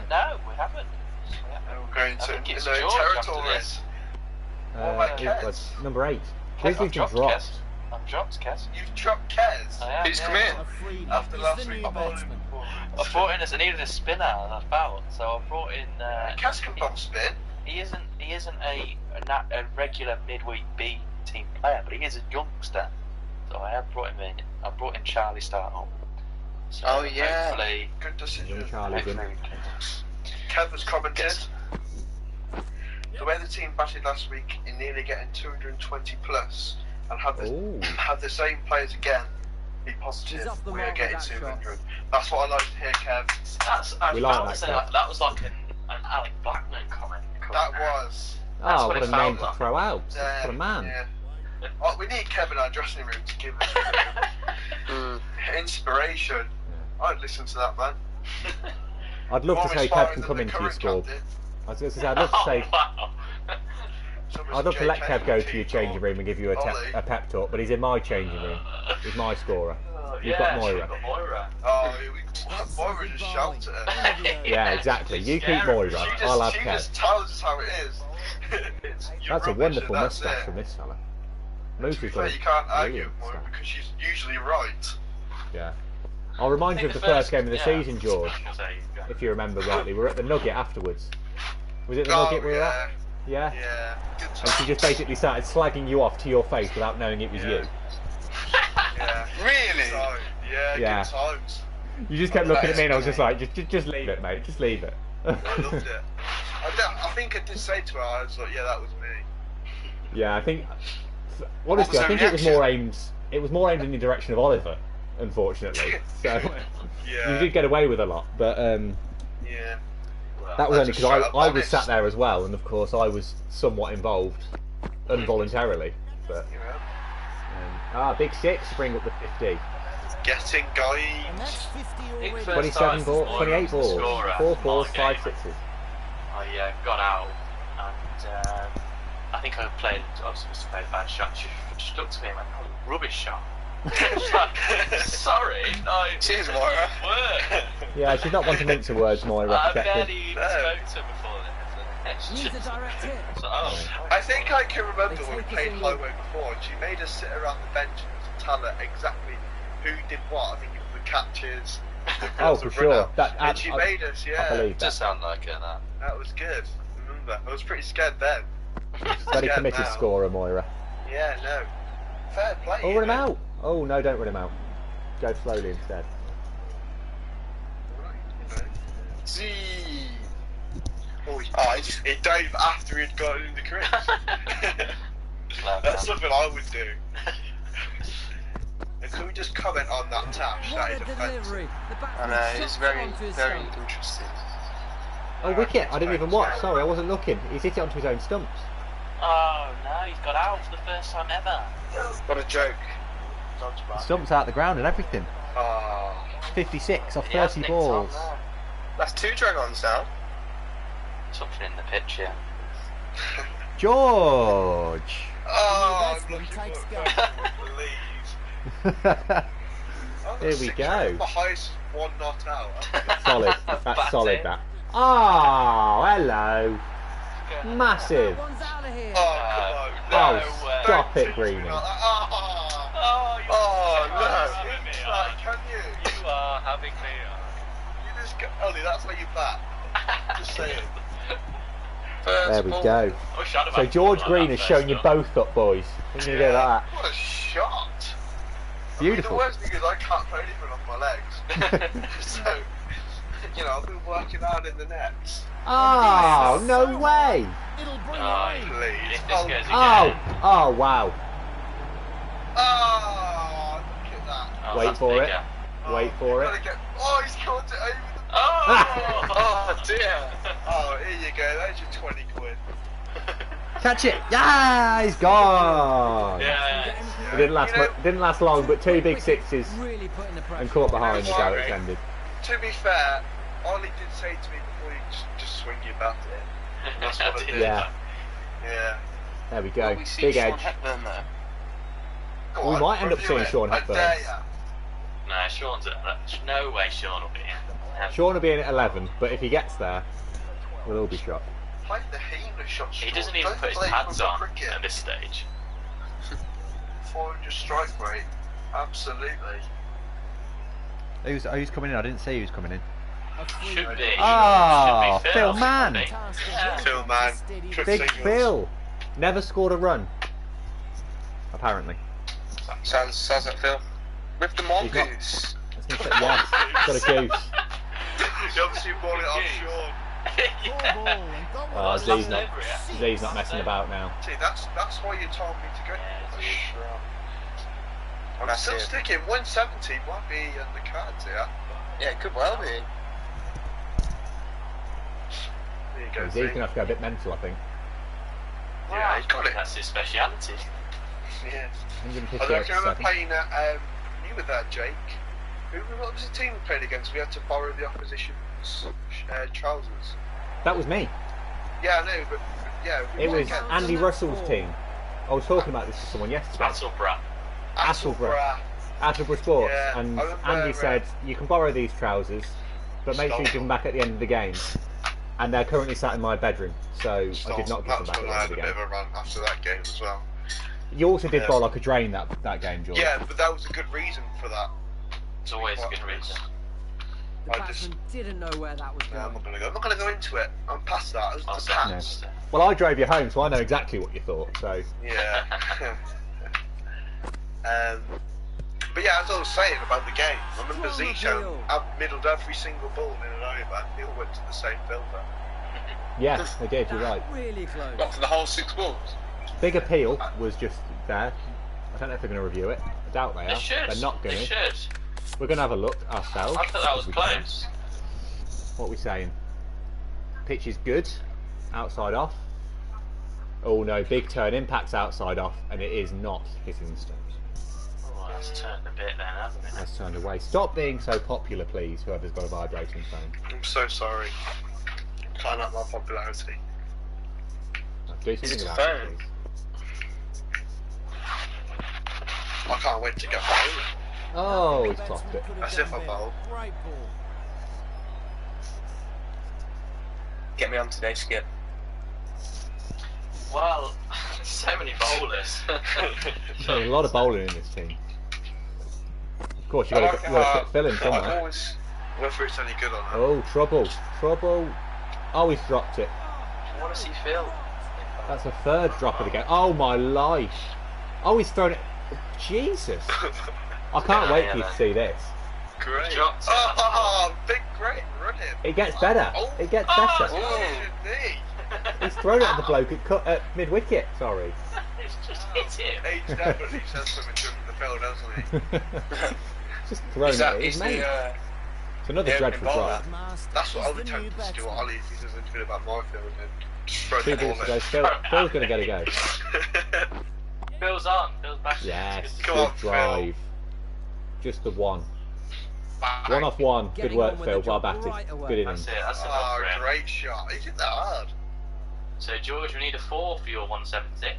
No, we haven't. We're going I to think it's no George after territory. this. about It Kez? was number 8. I've Grizzlies been dropped dropped. Kez. I've dropped Kez. You've dropped Kez I am, He's yeah. come in. A freebie after is last the week. new I bought him batsman. before. I brought in I needed a spinner and I found, so I brought in. Kez can pop spin. He isn't a regular midweek B team player, but he is a youngster. So I have brought him in. I brought in Charlie Startup. So Oh, yeah. Hopefully, Good decision. Young Charlie's in. hopefully we can. Kev has commented. The way the team batted last week in nearly getting 220 plus and Ooh. have the same players again, be positive. He's off the We are mark getting with that 200. That's what I like to hear, Kev. I We was like about that to say guy. that was like an Alec Blackman comment. That was. That's Oh, what what it a name felt to like. throw out. What a man. Yeah. Oh, we need Kev in our dressing room to give us inspiration. I'd listen to that, man. I'd love More to say Kev inspiring can than come the into your current score. captain. I was going to say, I'd love to say, Oh, wow. I'd love to let Kev go to your changing room and give you Ollie. a pep talk, but he's in my changing room. He's my scorer. You've got Moira. Oh, Moira just shouted at her. Yeah, exactly. You keep scary. Moira. I'll have She Kev. just tells us how it is. You're That's a rubbish wonderful and that's moustache it. from this fella. To be Moosey's fair, got you can't a argue brilliant with Moira moustache. because she's usually right. Yeah. I'll remind you of the first game of the season, George. Yeah. If you remember rightly, we were at the Nugget afterwards. Was it the Nugget we were at? Yeah. Yeah. Good And she time. just basically started slagging you off to your face without knowing it was you. Yeah. Really? So, yeah, Yeah. good times. You just kept looking at me and I was just like, just leave it, mate. Just leave it. I loved it. I think I did say to her, I was like, yeah, that was me. Yeah, I think. Honestly, was I think her it was more aimed. It was more aimed in the direction of Oliver, unfortunately. So Yeah. you did get away with a lot, but Yeah. that was only That's because I straight up was honest. sat there as well, and of course I was somewhat involved, involuntarily. But You know, big 6 to bring up the 50. getting And guys. that's 50 already. First 27 time balls, Moira 28 was the balls, scorer 4 for fours, my 5 game. sixes. I got out and I think I was supposed to play a bad shot. She looked at me and went, oh, rubbish shot. I was like, sorry, no. Cheers, Moira. Word. Yeah, she's not one to mince her words, Moira. I check this. barely even spoke to her before this. Needs a Just, direct hit. so, oh, I think I can remember They when we take us played in Highway before, and she made us sit around the bench and tell her exactly who did what. I think it was the catches. Oh, for sure. And she made us, I yeah. believe does that. sound like her, that. That was good. Remember, I was pretty scared then. Very Scared committed now. scorer, Moira. Yeah, no. Fair play. Oh, you run him know. out. Oh, no, don't run him out. Go slowly instead. Z. Oh, Oh, he dove after he'd got in the crease. That's something I would do. And can we just comment on that touch? What That a is offensive. delivery. The I batsman know, it's shot very, onto his very stump. interesting. Oh, wicket! I didn't even watch. Sorry, I wasn't looking. He's hit it onto his own stumps. Oh no, he's got out for the first time ever. What a joke. Dodge The back. stumps out the ground and everything. Oh, 56 off He has 30 nicked on balls. there. That's 2 drag-ons now. Something in the pitch, yeah. oh, George! I'm batsman looking takes for go. please. Here we go. The highest one not out. Solid. That's That's solid, it. that. Oh, hello. Massive. That one's out of here. Oh, come on. Oh, No, stop don't it, teach Greeny. me like that. Oh, you're Oh, no. having me It's on. like, can you? You are having me You just go, Ollie, that's where you bat. on. Just saying. First There we ball. go. I wish I'd have So had George fun Green on has that shown first you one. both up, boys. What are you going to do like What a shot. Beautiful. I mean, the worst thing is I can't throw anything off my legs. So, you know, I've been working out in the nets. that? Oh, no way. It'll bring Oh, rain. Please. if this goes again. Oh, wow. Oh, look at that. Oh, Wait that's for it. bigger. Wait for Gotta it. Get, oh, he's caught it over the... Oh! Oh dear. Oh, here you go. There's your 20 quid. Catch it. Yeah, he's gone. Yeah. It didn't last, You know- didn't last long, but 2 big sixes Really putting the pressure and caught on. behind is how Sorry. it's ended. To be fair, Ollie did say to me before you just swing your bat in. That's what I did. Yeah, Yeah. there we go. Will we see Big Sean edge. Hepburn there? Go We on, might end up review seeing it. Sean I Hepburn. dare ya. No, Sean's at no way Sean will be in. Sean will be in at 11, but if he gets there, we'll all be shocked. Play the Healer shot. He Sean. doesn't even Don't put his play pads for on cricket. at this stage. 400 strike rate. Absolutely. Who's coming in? I didn't see who's coming in. A free Should be. Oh, should be Phil Mann. I think. fantastic Yeah. goal. Phil Mann. Steady. Trick Big singles. Phil. Never scored a run. Apparently. Sounds like Phil. With the mongoose. I was going to say, yes, got a goose. You obviously bought it on Sean. Poor ball and gone Oh, with Z's a not, over it. Z's not messing about now. See, that's why you told me to go. I'm That's still it. sticking. 170 might be in the cards here. Yeah, it could well be. There you go. Z's Z. going to have to go a bit mental, I think. Yeah, he got it. That's his speciality. Yeah. 158 Although I can remember seconds. playing at, you were there, Jake. What was the team we played against? We had to borrow the opposition's trousers. That was me. Yeah, I know, but yeah. It was against Andy Russell's team. I was talking about this to someone yesterday. Attleborough. Attleborough. Attleborough Sports, Yeah, and I remember, Andy said you can borrow these trousers, but make sure you Stop. give them back at the end of the game. And they're currently sat in my bedroom, so I did not give them That's back at when the I end had of a the bit of game. a run after that game as well. You also did Yeah. bowl like a drain that game, George. Yeah, but that was a good reason for that. It's always a good Quite reason. The I just- batsman didn't know where that was Yeah, I'm going. not gonna go into it. I'm past that. It's That's the that. past. Well, I drove you home, so I know exactly what you thought. So Yeah. But yeah, as I was saying about the game, I remember Strong Zico appeal. out-middled every single ball in and over. They all went to the same fielder. yes, they did. You're right. Really close. What, for the whole 6 balls? Big Appeal was just there. I don't know if they're going to review it. I doubt they They are. should. They're not going They to. should. We're going to have a look ourselves. I thought that was if we can. close. What are we saying? Pitch is good. Outside off. Oh no, big turn. Impacts outside off, and it is not hitting the stumps. Oh, that's turned a bit then, hasn't it? That's turned away. Stop being so popular, please. Whoever's got a vibrating phone. I'm so sorry. Can't up my popularity. Do something It's a about it, phone. please. I can't wait to get home. Oh, he's The clocked batsman it. could have As if done I better. bowl. Great ball. Get me on today, Skip. Well, so many bowlers. There's a lot of bowling in this team. Of course, you've I got like to how fit Phil in I've somewhere. always whether it's any good or not. Oh, trouble. Trouble. Oh, he's dropped it. What does he feel? That's a third drop of the game. Oh, my life. Oh, he's thrown it. Jesus. I can't Yeah, wait yeah, for you to man. see this. Great. Dropped it. Oh, big great running. It gets better. Oh, It gets oh, better. Oh, knee. He's thrown it at the bloke at mid-wicket. Sorry. Just hit him. He definitely says something to him in the field, doesn't he? Just throwing it at his mate. It's another dreadful drive. That's what I would tend to do. Ollie, if he says anything about my field, then just throw the 2 ball minutes to go. in. Phil's going to get a go. Phil's on. Phil's back. Yes, Come good on, drive. Just the one. Bang. 1 off 1. Good Getting work, on with Phil. the Well job batted. right away. Good innings. That's it. That's enough Oh, for him. great shot. He did that hard. So George, we need a 4 for your 170.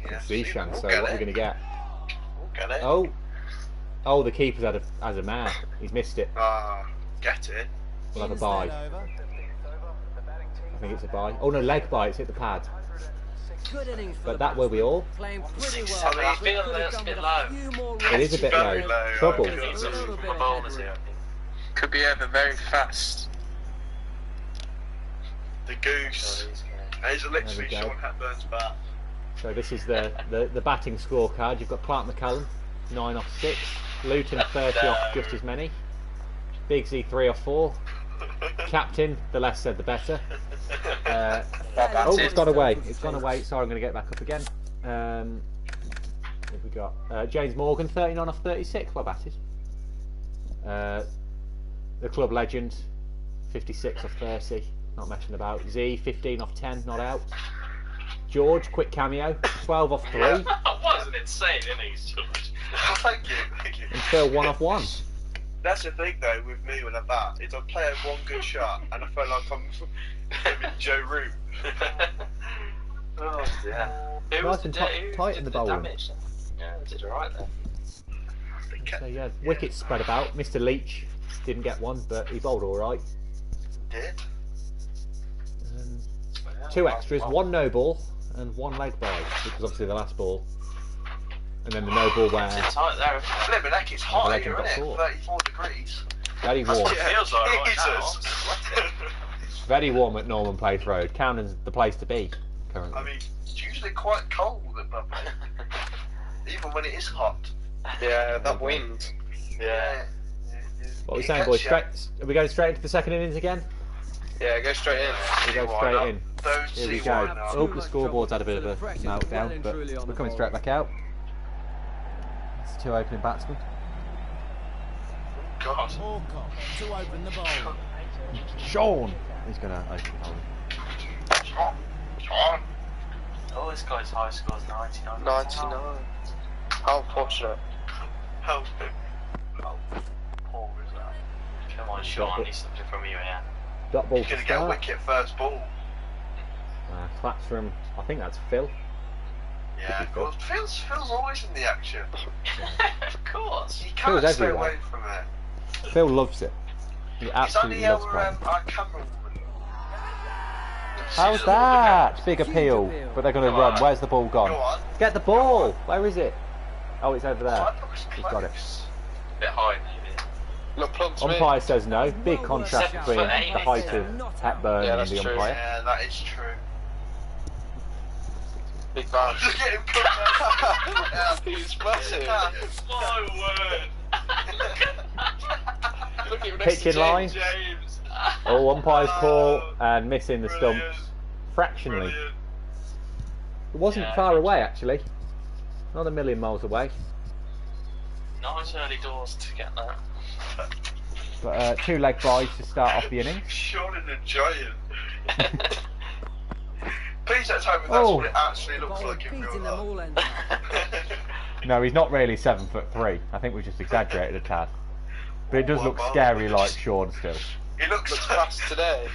Yeah, Zishan, we'll so get what are we it. going to get? We'll get it. Oh, the keeper's has a man. He's missed it. Ah, get it. We'll have a Is bye. that over? I think it's a bye. Oh no, leg bye. It's hit the pad. Good innings for But the that will be batsman. all. Playing pretty well. 6-7. I feel Could have that's a done bit with low. few more It is a bit Very low. low, Trouble. I Need feel some so. little bit from of bowlers here, I headroom. think. Could be over very fast. The goose. He's literally There we go. Sean Hepburn's bat. So this is the batting scorecard. You've got Clark McCallum, 9 off 6. Luton 30 off just as many. Bigsy 3 off 4. Captain, the less said the better. Oh, it's gone away. It's gone away. Sorry, I'm going to get back up again. What have we got? James Morgan, 39 off 36. Well batted. The club legend, 56 off 30. Not messing about. Z, 15 off 10. Not out. George, quick cameo, 12 off 3. That was an insane innings, George. Thank you, thank you. And Phil, 1 off 1. That's the thing though with me when I bat, is I play out one good shot and I feel like I'm Joe Root. Oh dear. Who Nice was and the tight in the bowling. damage? Yeah, did alright there. So yeah, wickets spread about. Mr. Leach didn't get one, but he bowled all right. Did? 2 extras, 1 no ball and 1 leg bye, which was obviously the last ball. And then the no ball where It's tight there, isn't it? Flippin' heck, it's hot Legend here, got isn't it? caught. 34 degrees. very That's warm. what it feels like right now. Jesus. Very warm at Norman Place Road. Camden's the place to be currently. I mean, it's usually quite cold at Bubbly. Even when it is hot. Yeah, that wind. Yeah. What are we saying, boys? Straight, are we going straight into the second innings again? Yeah, go straight in. We go Why straight not? in. Don't Here see we why go. not. Oh, the scoreboard's had a bit of a meltdown, but we're coming straight back out. It's 2 opening batsmen. God. Alcott to open the bowl. Sean! He's going to open the bowling. Sean. Oh, this guy's high score's 99. 99. How fortunate. How poor is that? Come on, Sean, I need something from you here. Dot ball He's to going to get a start. wicket first ball. Claps from, I think that's Phil. Yeah, of course. Phil's always in the action. Of course. You can't Phil's stay everywhere. away from it. Phil loves it. He It's absolutely only loves playing. our camera woman. How's that? Big appeal. But they're going to Come run. on. Where's the ball gone? Go on. Get the ball! Where is it? Oh, it's over there. He's got it. A bit high, maybe. Look, plump to me. Umpire says no. Big contrast 7 between foot 8. the height of Hepburn Yeah, and that's the true. umpire. Yeah, that is true. Big van. Look at him come back. He's massive. My word. Look at him next Pitch to in line. James. Oh, umpire's call and missing the Brilliant. stumps. Fractionally. Brilliant. It wasn't Yeah. far away, actually. Not a million miles away. Nice early doors to get that. But 2 leg byes to start off the innings. Sean and the Giant. Please don't tell me that's Oh. what it actually looks Bowler like in beating real them all life. ends up. No, he's not really 7'3". I think we just exaggerated a tad. But it does look scary like Sean still. He looks fast today.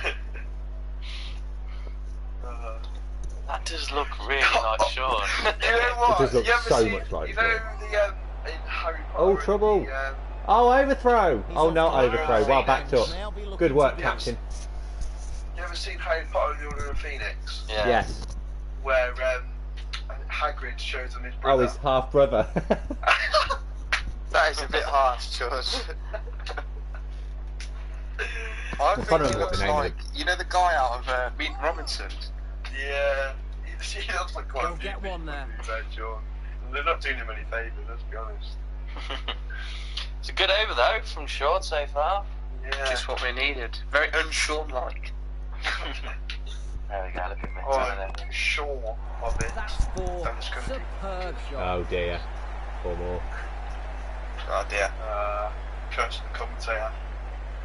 That does look really like Sean. You know what? It does look You ever so seen- much like you know the in Harry Potter. Oh, trouble. The, Oh, overthrow! He's Oh, off not the overthrow. line. Well backed up. Now be looking Good work, to Captain. you ever seen Harry Potter and the Order of the Phoenix? Yeah. Yes. Where Hagrid shows him his Oh, brother. his half brother. That is a bit harsh, George. I I think can't he remember what looks the name like, you know the guy out of Meet Robinson? Yeah. He looks like quite He'll a few get one people, there. to be fair, Sean. And they're not doing him any favours, let's be honest. It's a good over though from Sean so far. Yeah. Just what we needed. Very un-Sean-like. There we go, look at me. Oh, I'm sure of it. That's four. That was gonna be- Superb shot. Oh dear. 4 more. Oh dear. Curse the commentator.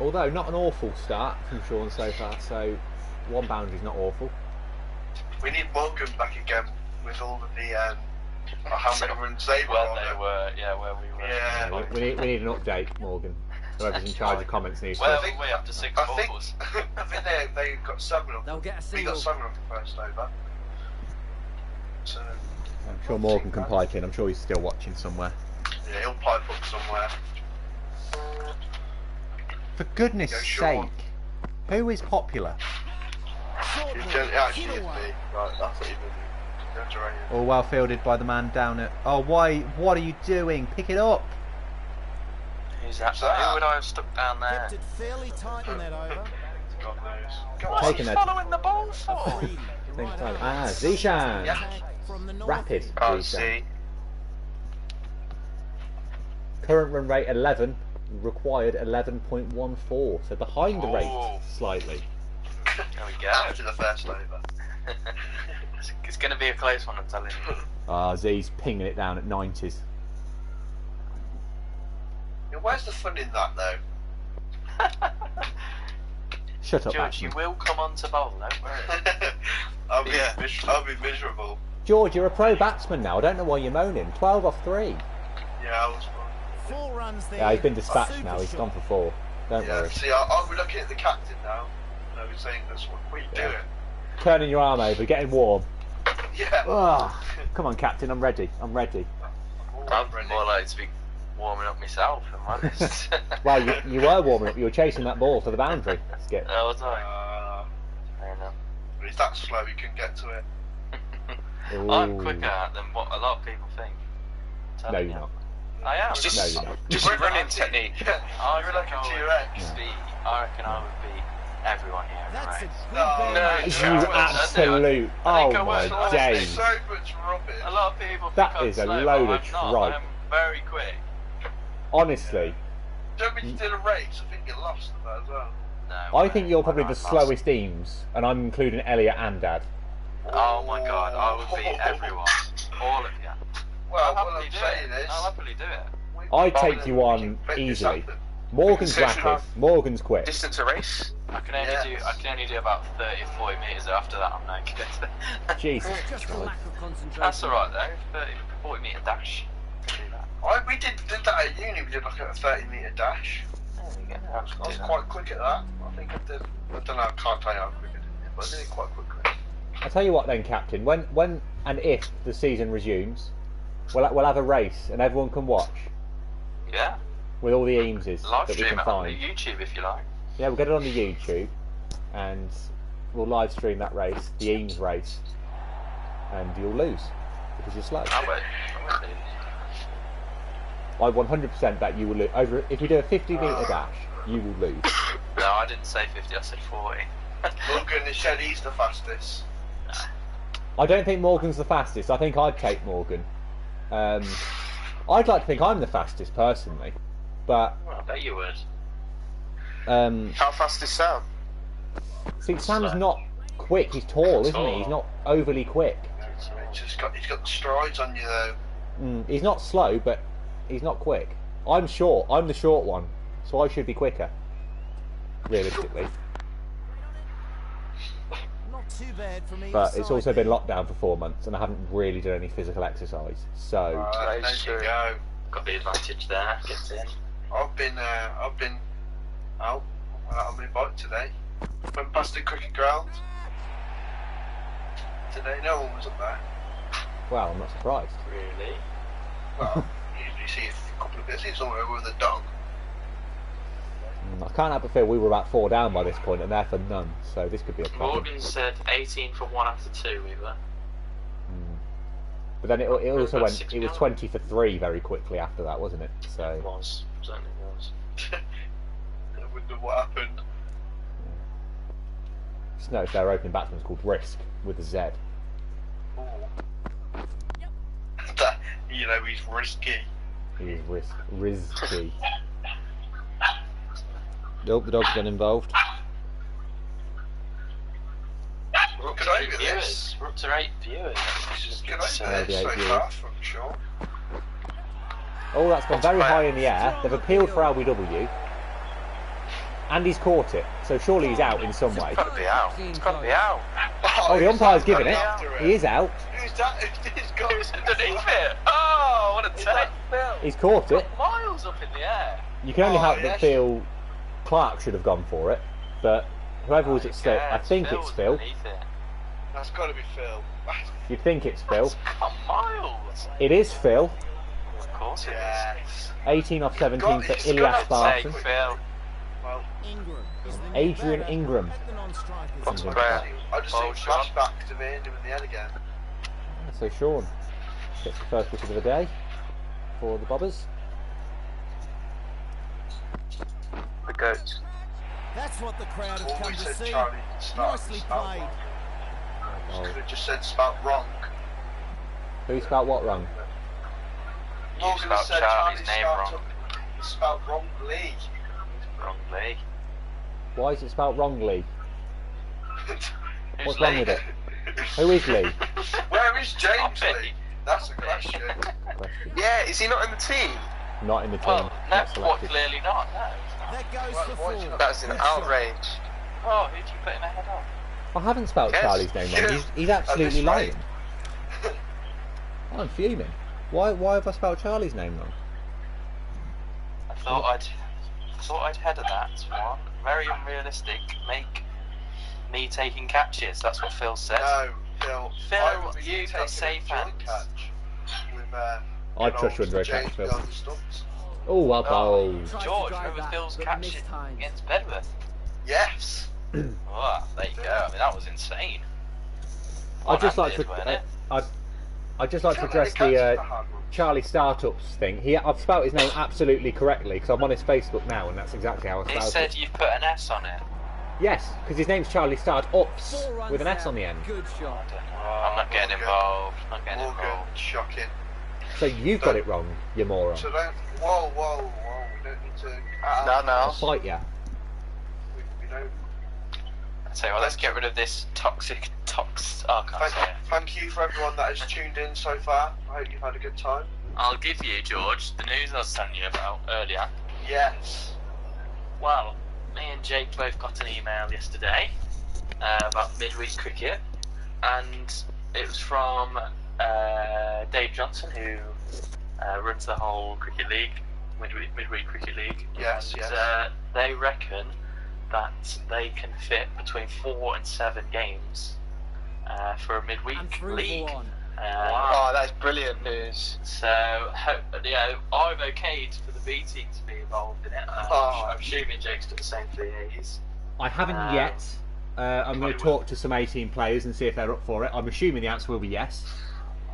Although not an awful start from Sean so far, so 1 boundary's not awful. We need Morgan back again with all of the how many runs they were Well, on they it. were, yeah, where we were. Yeah. We need an update, Morgan. Whoever's in charge of comments needs Well, to. we're up to 6 I think, balls. I think they got 7 of them. They'll get a We got single. 7 of the first over. So, I'm sure Morgan can pipe in. I'm sure he's still watching somewhere. yeah, he'll pipe up somewhere. For goodness Go Sean. sake, who is popular? Short It ball, actually hit is me. away. Right, that's what you mean. Congratulations. All well fielded by the man down at. Oh, why? What are you doing? Pick it up. Who's that? Who's that? Who would I have stuck down there? Kept it fairly tight in that over. God knows. What's Taking he it. following the ball for? Three. Think Right time. over. Ah, Zishan. Attack from the north Rapid. end. Oh, Zishan. see. Current run rate 11. Required 11.14. So behind the rate Oh. slightly. There we go. After the first over. It's going to be a close one, I'm telling you. Ah, Z's pinging it down at 90s. Yeah, where's the fun in that though? Shut up, George, you batsman. will come on to bowl, don't worry. I'll be Yeah. I'll be miserable. George, you're a pro batsman now. I don't know why you're moaning. 12 off 3. Yeah, I was. 4 runs there. Yeah, he's been dispatched Super now. He's shot. gone for 4. Don't Yeah, worry. see, I'll be looking at the captain now. And I'll be saying this. What are you Yeah. doing? Turning your arm over, getting warm. Yeah. Ah, come on, Captain. I'm ready. I'm ready. I'm more likely to be warming up myself, if I'm honest. Well, you were warming up. You were chasing that ball to the boundary. Skip. Oh, was I? Fair enough. He's that slow, he can get to it. I'm Ooh. quicker than what a lot of people think. No, Telling you're you. not. I am. Just, No, you're not. just We're running like- technique. I You're reckon like a I T-Rex. would beat. I reckon I would beat everyone here. That's a Right? good No, ball. no, You Yeah, absolute. I Oh think I my was. Honestly, days. so much rubbish. A lot of people That think I'm is a slow, load but of I'm not. tripe. I'm very quick. Honestly, Don't mean you did a race, I think you lost at that as well. No, I think you're probably I'm the not. slowest Eames, and I'm including Elliot and Dad. Oh my god, I would beat everyone. All of you. Well, I'll what happily I'm do saying it. is... I'll happily do it. I'd take you on easily. Morgan's rapid. Morgan's quick. Distance a race. I can only do about 30 or 40 metres. After that, I'm no good. Jesus Just a Christ. lack of concentration. That's alright though. 30, 40 metre dash. Can do that. We did that at uni, we did like a 30-metre dash. There we go. I was quite quick at that. I think I did. I don't know, I can't tell you how quick I did it, but I did it quite quickly. I'll tell you what then, Captain. When and if the season resumes, we'll have a race and everyone can watch Yeah. with all the Eameses Live that we stream can it on find. YouTube if you like. Yeah, we'll get it on the YouTube and we'll live stream that race, the Eames race, and you'll lose because you're slow. I won't lose. I 100% bet you will lose. Over if we do a 50-metre dash, you will lose. No, I didn't say 50. I said 40. Morgan has said he's the fastest. I don't think Morgan's the fastest. I think I'd take Morgan. I'd like to think I'm the fastest personally, but Well, I bet you would. How fast is Sam? see, Sam's not quick. He's tall, isn't he? He's not overly quick. He's got the strides on you though. He's not slow, but he's not quick. I'm short. I'm the short one, so I should be quicker. Realistically, Not too bad from either but it's side also there. been locked down for 4 months, and I haven't really done any physical exercise. So There Nice, you go. Got the advantage there. Gets in. I've been out on my bike today. Went past the cricket ground today. No one was up there. well, I'm not surprised. Really? Well, you usually see a couple of bits somewhere with a dog. I can't help but feel we were about 4 down by this point, and they're for none. So this could be a problem. Morgan said 18 for 1 after 2 we were. But then it also About went. 6 It was mil. 20 for 3 very quickly after that, wasn't it? It So was. Certainly was. I wonder what happened. just noticed their opening batsman's called Risk with a Z. Ooh. That, you know, he's risky. He is risky. Nope, the dog's been involved. Good this. We're up to 8 viewers. Can I say the so 8 viewers. far from Sean? Oh, that's gone very high in the air. They've appealed for LBW. And he's caught it, so surely he's out in some way. It's got to be out. It's got to be out. Oh, the umpire's he's given it. after He is out. Who's that? He's got Who's underneath it? Oh, what a take. He's caught it. Miles up in the air. You can only hope that yes. Phil Clark should have gone for it, but whoever was at stake, I think it's Phil. Underneath it. That's got to be Phil. You'd think it's Phil. It's got miles. It is Phil. Of course it is. Yes. 18 off 17 for It's Ilyas got Take Barton. Phil. Well, Ingram is the new Adrian veteran. Ingram. Let the non-strikers What's in. prayer? I just Oh, see Sean. flashback to me and him in the head again. So Sean gets the first wicket of the day for the Bobbers. The goat. That's what the crowd have come Always to said see. Charlie Stark Nicely spelt played. wrong. Oh. Could have just said spelt wrong. Who spelt what wrong? You Morgan spelled said Charlie's name Stark wrong. spelt wrongly. Wrongly. Why is it spelt wrongly? Who's What's wrong Lee? with it? Who is Lee? Where is James Stop it. Lee? That's a question. Question. Yeah, is he not in the team? Not in the team. Well, no, not what, selected. clearly not. No. That goes Well, for why is four. it- That's an Good shot. outrage. Oh, who'd you put him ahead of? I haven't spelt Yes. Charlie's name wrong. Yes. He's absolutely At this lying. rate. I'm fuming. Why have I spelled Charlie's name wrong? I thought I'd header that one. Very unrealistic. Make me taking catches. That's what Phil said. No, Phil. Phil, I would be you've taking got safe a joint hands. catch with, I'd good trust you old under a James catch, Phil. behind the stumps. Oh, well, Oh. Tries to George, drive remember that, Phil's but catch missed times. against Bedworth? Yes. Oh, there you go. I mean, that was insane. I'd just like One-handed, to. weren't it? I'd just like to Can't let address the catch the the hard ones. Charlie Startups thing. I've spelt his name absolutely correctly because I'm on his Facebook now, and that's exactly how I He spelled said it. you've put an S on it. Yes, because his name's Charlie Startups 4 runs with an S out. on the end. Good shot. I'm not getting Morgan. involved. Not getting Morgan, involved. shocking. So you've got it wrong, you moron. So don't. Whoa. We don't need to. No. I'll fight ya. We don't. So well, let's get rid of this toxic. Oh, I can't say it. Thank you for everyone that has tuned in so far. I hope you've had a good time. I'll give you, George, the news I was telling you about earlier. Yes. Well, me and Jake both got an email yesterday about midweek cricket, and it was from Dave Johnson, who runs the whole cricket league, midweek cricket league. Yes, and, yes. they reckon that they can fit between 4 and 7 games for a midweek And through league. for one. Oh, that's brilliant news. So, I've okayed for the B team to be involved in it. I'm assuming Jake's done the same for A's. I haven't yet. I'm going to talk to some 18 players and see if they're up for it. I'm assuming the answer will be yes.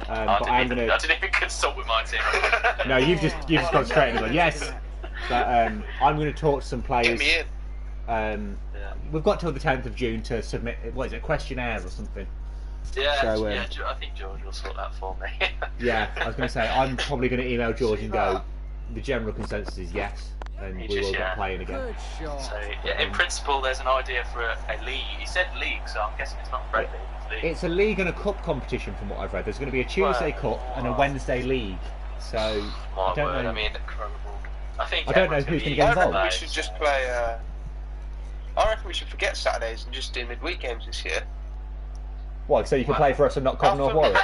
But I'm going I to. didn't even consult with my team. No, you've just gone straight into it. Yes. But I'm going to talk to some Get players. me in. Yeah. We've got till the 10th of June to submit. What is it? A questionnaire or something? Yeah, So, I think George will sort that for me. Yeah, I was going to say I'm probably going to email George and go. The general consensus is yes, and He we just, will get yeah. playing again. Good shot. So, yeah, in principle, there's an idea for a league. He said league, so I'm guessing it's not friendly. It's league. It's a league and a cup competition, from what I've read. There's going to be a Tuesday cup and a Wednesday league. So My I don't word, know. I mean, I think I don't know everyone's who's be gonna get I involved. reckon we organised. should just play. I reckon we should forget Saturdays and just do midweek games this year. What? So you can play for us and not Cotton North Warwick?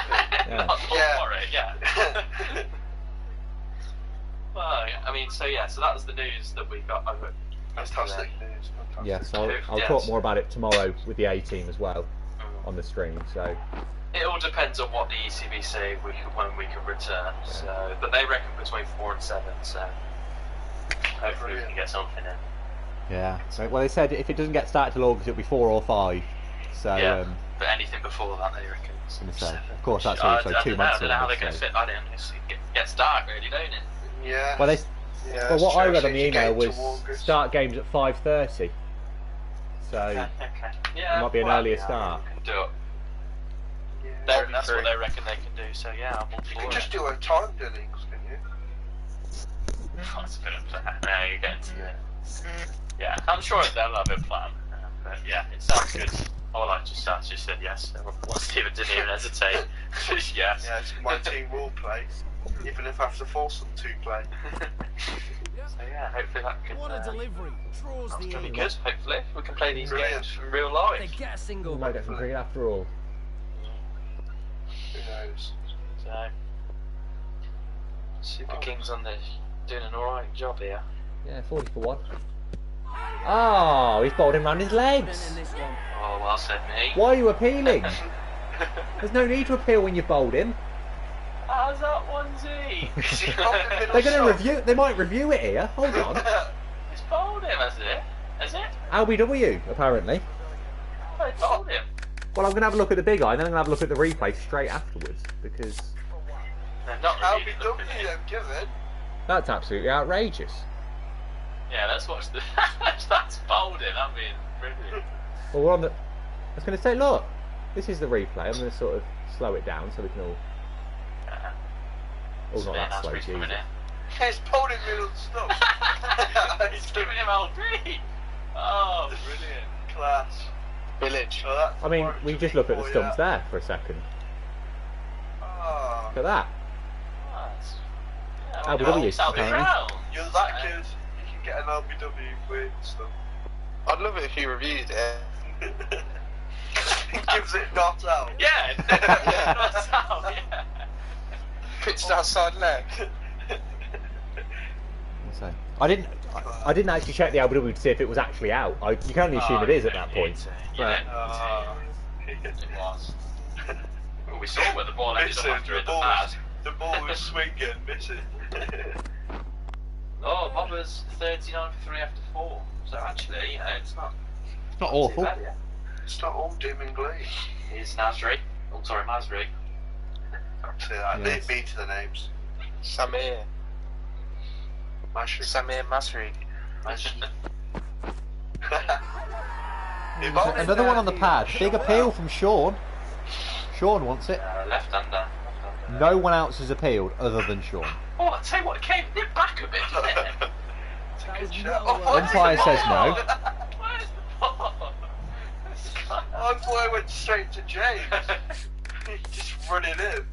Yeah. Not Yeah. Warwick, yeah. Well, I mean, so that was the news that we got over. Fantastic news. Fantastic. Yeah. So I'll Yes. talk more about it tomorrow with the A team as well Mm. on the stream. So It all depends on what the ECB say when we can return. So, but they reckon between 4 and 7. So hopefully we can get something in. yeah. So, well, they said if it doesn't get started till August, it'll be 4 or 5. So Yeah. But anything before that, they reckon. gonna say. 7. Of course, that's I also don't 2 know, months I don't know how away, they're going to so- fit that in. It gets dark, really, don't it? Yeah. well, they. Yeah, Well, what I read on the Chelsea email get was into August. start games at 5:30. So Okay. Yeah. It might be an earlier yeah, start. we can do it. Yeah. That's what they reckon they can do. So yeah, I'm all You for can it. just do a time innings, can you? That's a bit of a plan. Now you're getting to it. Yeah, I'm sure they'll have a plan. But yeah, it sounds good. All I just said yes. Steven didn't even hesitate. Just yes. Yeah, it's my team will play, even if I have to force them to play. So yeah, hopefully that can. What a delivery. Draws That's the gonna be end. good. Hopefully we can play these Brilliant. games in real life. They get a single. We might get some green after all. Who knows? So Super Kings on this doing an alright job here. Yeah, 40 for 1. Oh, he's bowled him round his legs. In this one. Oh, well said, me. Why are you appealing? There's no need to appeal when you've bowled him. How's that onesie? They're going to review. They might review it here. Hold on. It's bowled him, has it? Has it? LBW apparently. Oh, it's bowled him. Well, I'm going to have a look at the big eye, and then I'm going to have a look at the replay straight afterwards because No, not I'll really. be done with you, given. that's absolutely outrageous. Yeah, let's watch the. That's bowled him. I mean, brilliant. Well, we're on the. I was going to say, look, this is the replay. I'm going to sort of slow it down so we can all. Oh, not that slow, Nasri's coming Jesus. in. He's pulled him middle stuff. He's giving him LB. Oh, brilliant. Class. Village. So that's I mean, more we to just be look at the for, stumps yeah. there for a second. Ah, Look at that. Oh, that's, yeah, LBW, it's out the apparently. ground. you're that good. You can get an LBW with stuff. I'd love it if you reviewed it. He gives it not out. Yeah, not out, yeah. Pitched outside leg. So, I didn't actually check the LBW to see if it was actually out. You can only assume it is at that point. Yeah, Ah. it was. Well, we saw where the ball ended up Missing, after the it. the ball was swinging, missing. Oh, Bobber's 39 for 3 after 4. So actually, you know, it's not It's not too awful. bad, yeah. It's not all doom and gloom. Here's Nasri. Oh, sorry, Masri. See that? Yes. Leave me to the names. Samir. Masri. Samir Masri. Another one on the pad. Big appeal from Sean. Sean wants it. Left-hander. No one else has appealed other than Sean. Oh, I'll tell you what, it came nip back a bit, didn't it? That was Good no shot. Oh, way. Umpire says no. Where's the ball? I thought I went straight to James. Just run it in.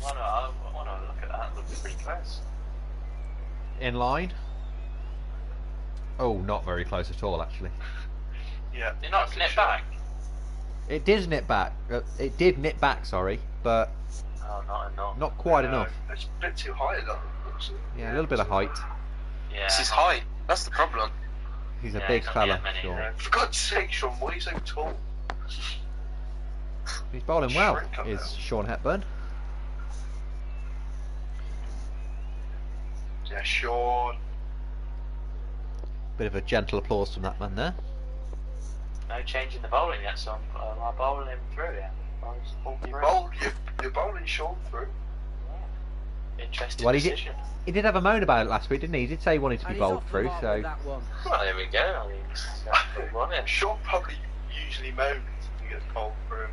I want to look at that. It looks pretty close. In line. Oh, not very close at all, actually. Yeah. Did not nip back? It did nip back. It did nip back, sorry, but Oh, not enough. not quite enough. It's a bit too high, though. Yeah, a little bit of height. Yeah. It's his height. That's the problem. He's a Yeah, big he's not fella, yet many, Sean. no. For God's sake, Sean, why are you so tall? He's bowling well, Shrink up is now. Sean Hepburn. Yeah, Sean. Bit of a gentle applause from that man there. No change in the bowling yet, so I'm bowling him through, yeah. You're bowling Sean through. Interesting Well, he did, decision. he did have a moan about it last week, didn't he? He did say he wanted to And be he's bowled off the through, mark so with that one. Well, there we go. I mean, it's running. Sean probably usually moans if he gets bowled through.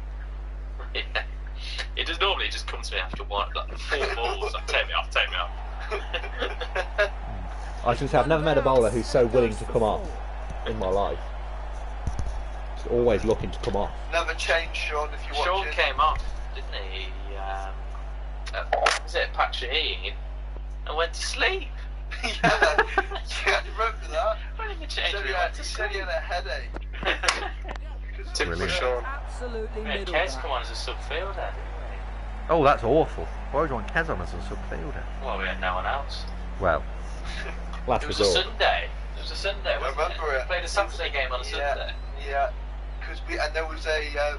Yeah. It just normally just comes to me after one, like 4 balls. Like, take me off. I was going to say, I've never met a bowler who's so willing to come off in my life. He's always looking to come off. Never change, Sean, if you Sean watch it. came off, didn't he? Was it Pat Shaheen? And went to sleep. yeah, I remember that. Went in the He change said room, he went had, to he said he sleep. had a headache. Typical Sean. Absolutely Yeah, middle Kez back. come on as a sub fielder, didn't Oh, that's awful. Why would you want Kez on as a sub-fielder? we? Well, we had no one else. Well, last It was a resort. Sunday. It was a Sunday, wasn't remember it. We played a Saturday game on a Sunday. Yeah, because and there was a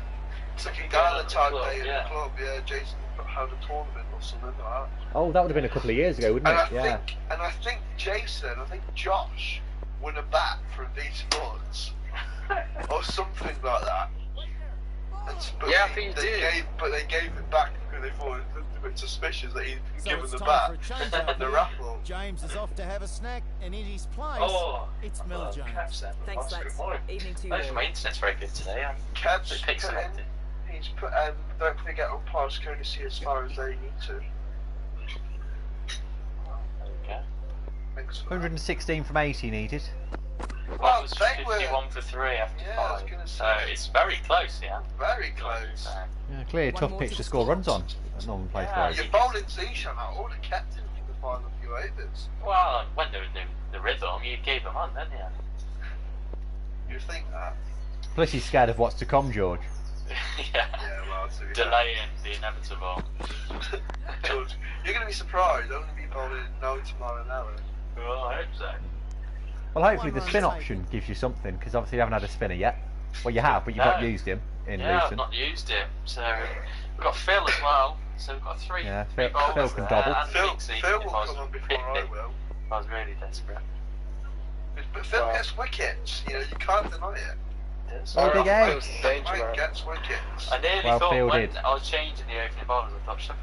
Second gala game type at the club, day yeah. at the club. Yeah, Jason had a tournament or something like that. Oh, that would have been a couple of years ago, wouldn't And it? I think Jason, Josh won a bat from V Sports or something like that. But Yeah, I think he did. They gave it back because they thought it was a bit suspicious that he'd So given it's the time bat for a change out the here. raffle. James is off to have a snack, and in his place, Oh, it's Mel Jones. Thanks, lads. Evening to you Thanks, all. my internet's very good today. I'm Cabs a bit pixelated. he's put don't forget umpires can only see as far as they need to. Okay. Thanks for that. 116 from 80 needed. Well, was they were- 51 for 3 after Yeah, I was 5. gonna So say. it's very close, yeah. Very close. So, Yeah, clearly a One tough more pitch to to score score. runs on at Northern Place Yeah, Road. Your bowling Zishan, I would have kept him for the final few overs. well, when they're in the rhythm, you keep them on, don't you? You think that? Plus he's scared of what's to come, George. Yeah. Yeah, well, to be fair. Delaying the inevitable. George, you're going to be surprised. I'm going to be bowling 90 mile an hour. Well, I hope so. Well, hopefully One the run spin taken. option gives you something, because obviously you haven't had a spinner yet. Well, you have, but you've not No. used him in Yeah, I've Luton. not used him. So we've got Phil as well. So we've got 3. Yeah, three Phil- bowlers Phil can there, double. and Phil Dixie, will if I was come on before I will. If I was really desperate. But Phil gets wickets. You know, you can't deny it. Oh, big Phil's egg. the danger Mate man. gets wickets. I nearly Well thought fielded. when I was changing the opening bowlers, I thought, should I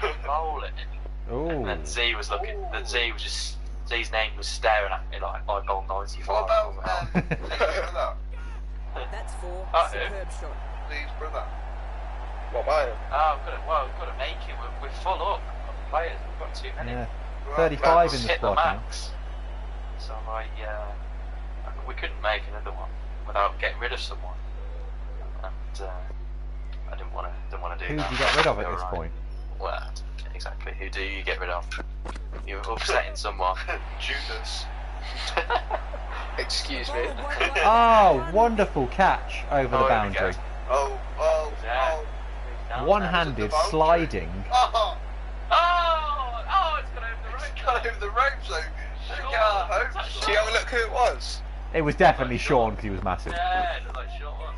put Phil in? Bowl it. And Ooh. then Z was looking, then Z was just, Z's name was staring at me like I bowled 95. What about over Lee's brother? That's 4. Oh, Superb shot. Lee's brother. What about him? Oh, we've got to make it. We're full up of players. We've got too many. Yeah. Right, 35 in the Hit the squad now. max. So we couldn't make another one without getting rid of someone. And I didn't want to do Who that. do you get rid of at You're this right. point? Well, exactly. Who do you get rid of? You're upsetting someone. Judas. Excuse me. Bowled right away. Oh, wonderful catch over the Oh, here we boundary. go. Oh, Yeah. Down One-handed the boundary. sliding. Oh, Oh, it's gone over the it's rope. gone over the rope, so should get our hopes. Do you have a look who it was? It was definitely Sean because he was massive. Yeah, it looked like Sean.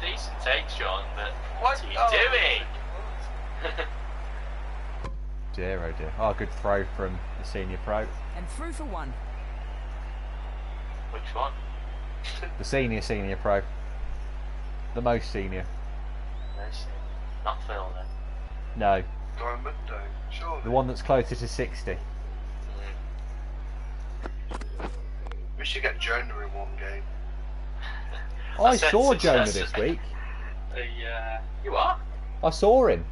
Decent take, Sean, but What what's he oh. doing? Dear, oh dear. Oh, good throw from the senior pro. And through for 1. Which one? The senior pro. The most senior. Let's see. Not Phil then. No, Diamond, sure. the one that's closer to 60. We should get Jonah in one game. I said saw success. Jonah this week. You are? I saw him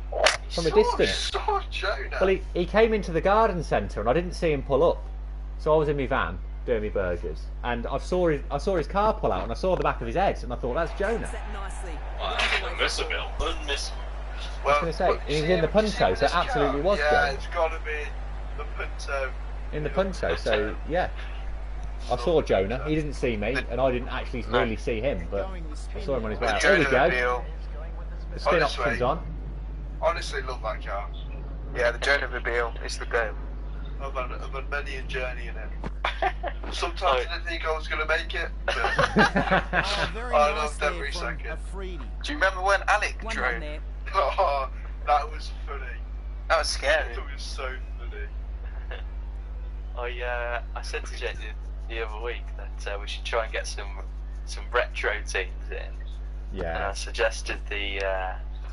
from a Saw- distance. Saw Jonah. Well, he came into the garden centre and I didn't see him pull up. So I was in my van doing my burgers, and I saw his car pull out, and I saw the back of his head, and I thought that's Jonah. Set nicely. Unmissable. Unmissable. Well, I was gonna say, look, he was see in the him- Punto, see him in so this it absolutely car? was Yeah, Jonah. it's got to be the Punto. In the Punto, so yeah. I saw Jonah. He didn't see me, and I didn't actually really see him, but I saw him on his way The out. There we Jonah go. Biel. The spin Honestly. option's on. Honestly, love that car. Yeah, the Jonah Mobile is the go. I've had many a journey in it. Sometimes I didn't think I was going to make it. But Oh, very I nice loved there every from second. Afridi. Do you remember when Alec 1 drew? run there. oh, that was funny. That was scary. It was so funny. I said to Jake the other week that we should try and get some retro teams in. And Yeah. I suggested the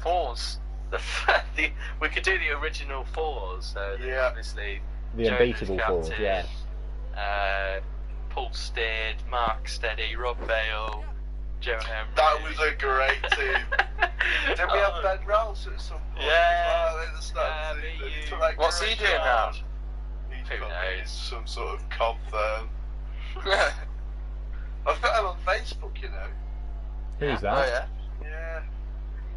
fours. We could do the original fours. So Yeah. obviously The Jonah's unbeatable forward, captain, yeah. Paul Stead, Mark Steady, Rob Bale, Joe Henry. That was a great team. Did we have Ben Rouse at some point? Yeah. as well at the start of the Yeah, season? me, To make What's he great doing now? charge. He's Who probably knows? some sort of cob firm. I've got him on Facebook, you know. Who's Oh that? yeah. Yeah.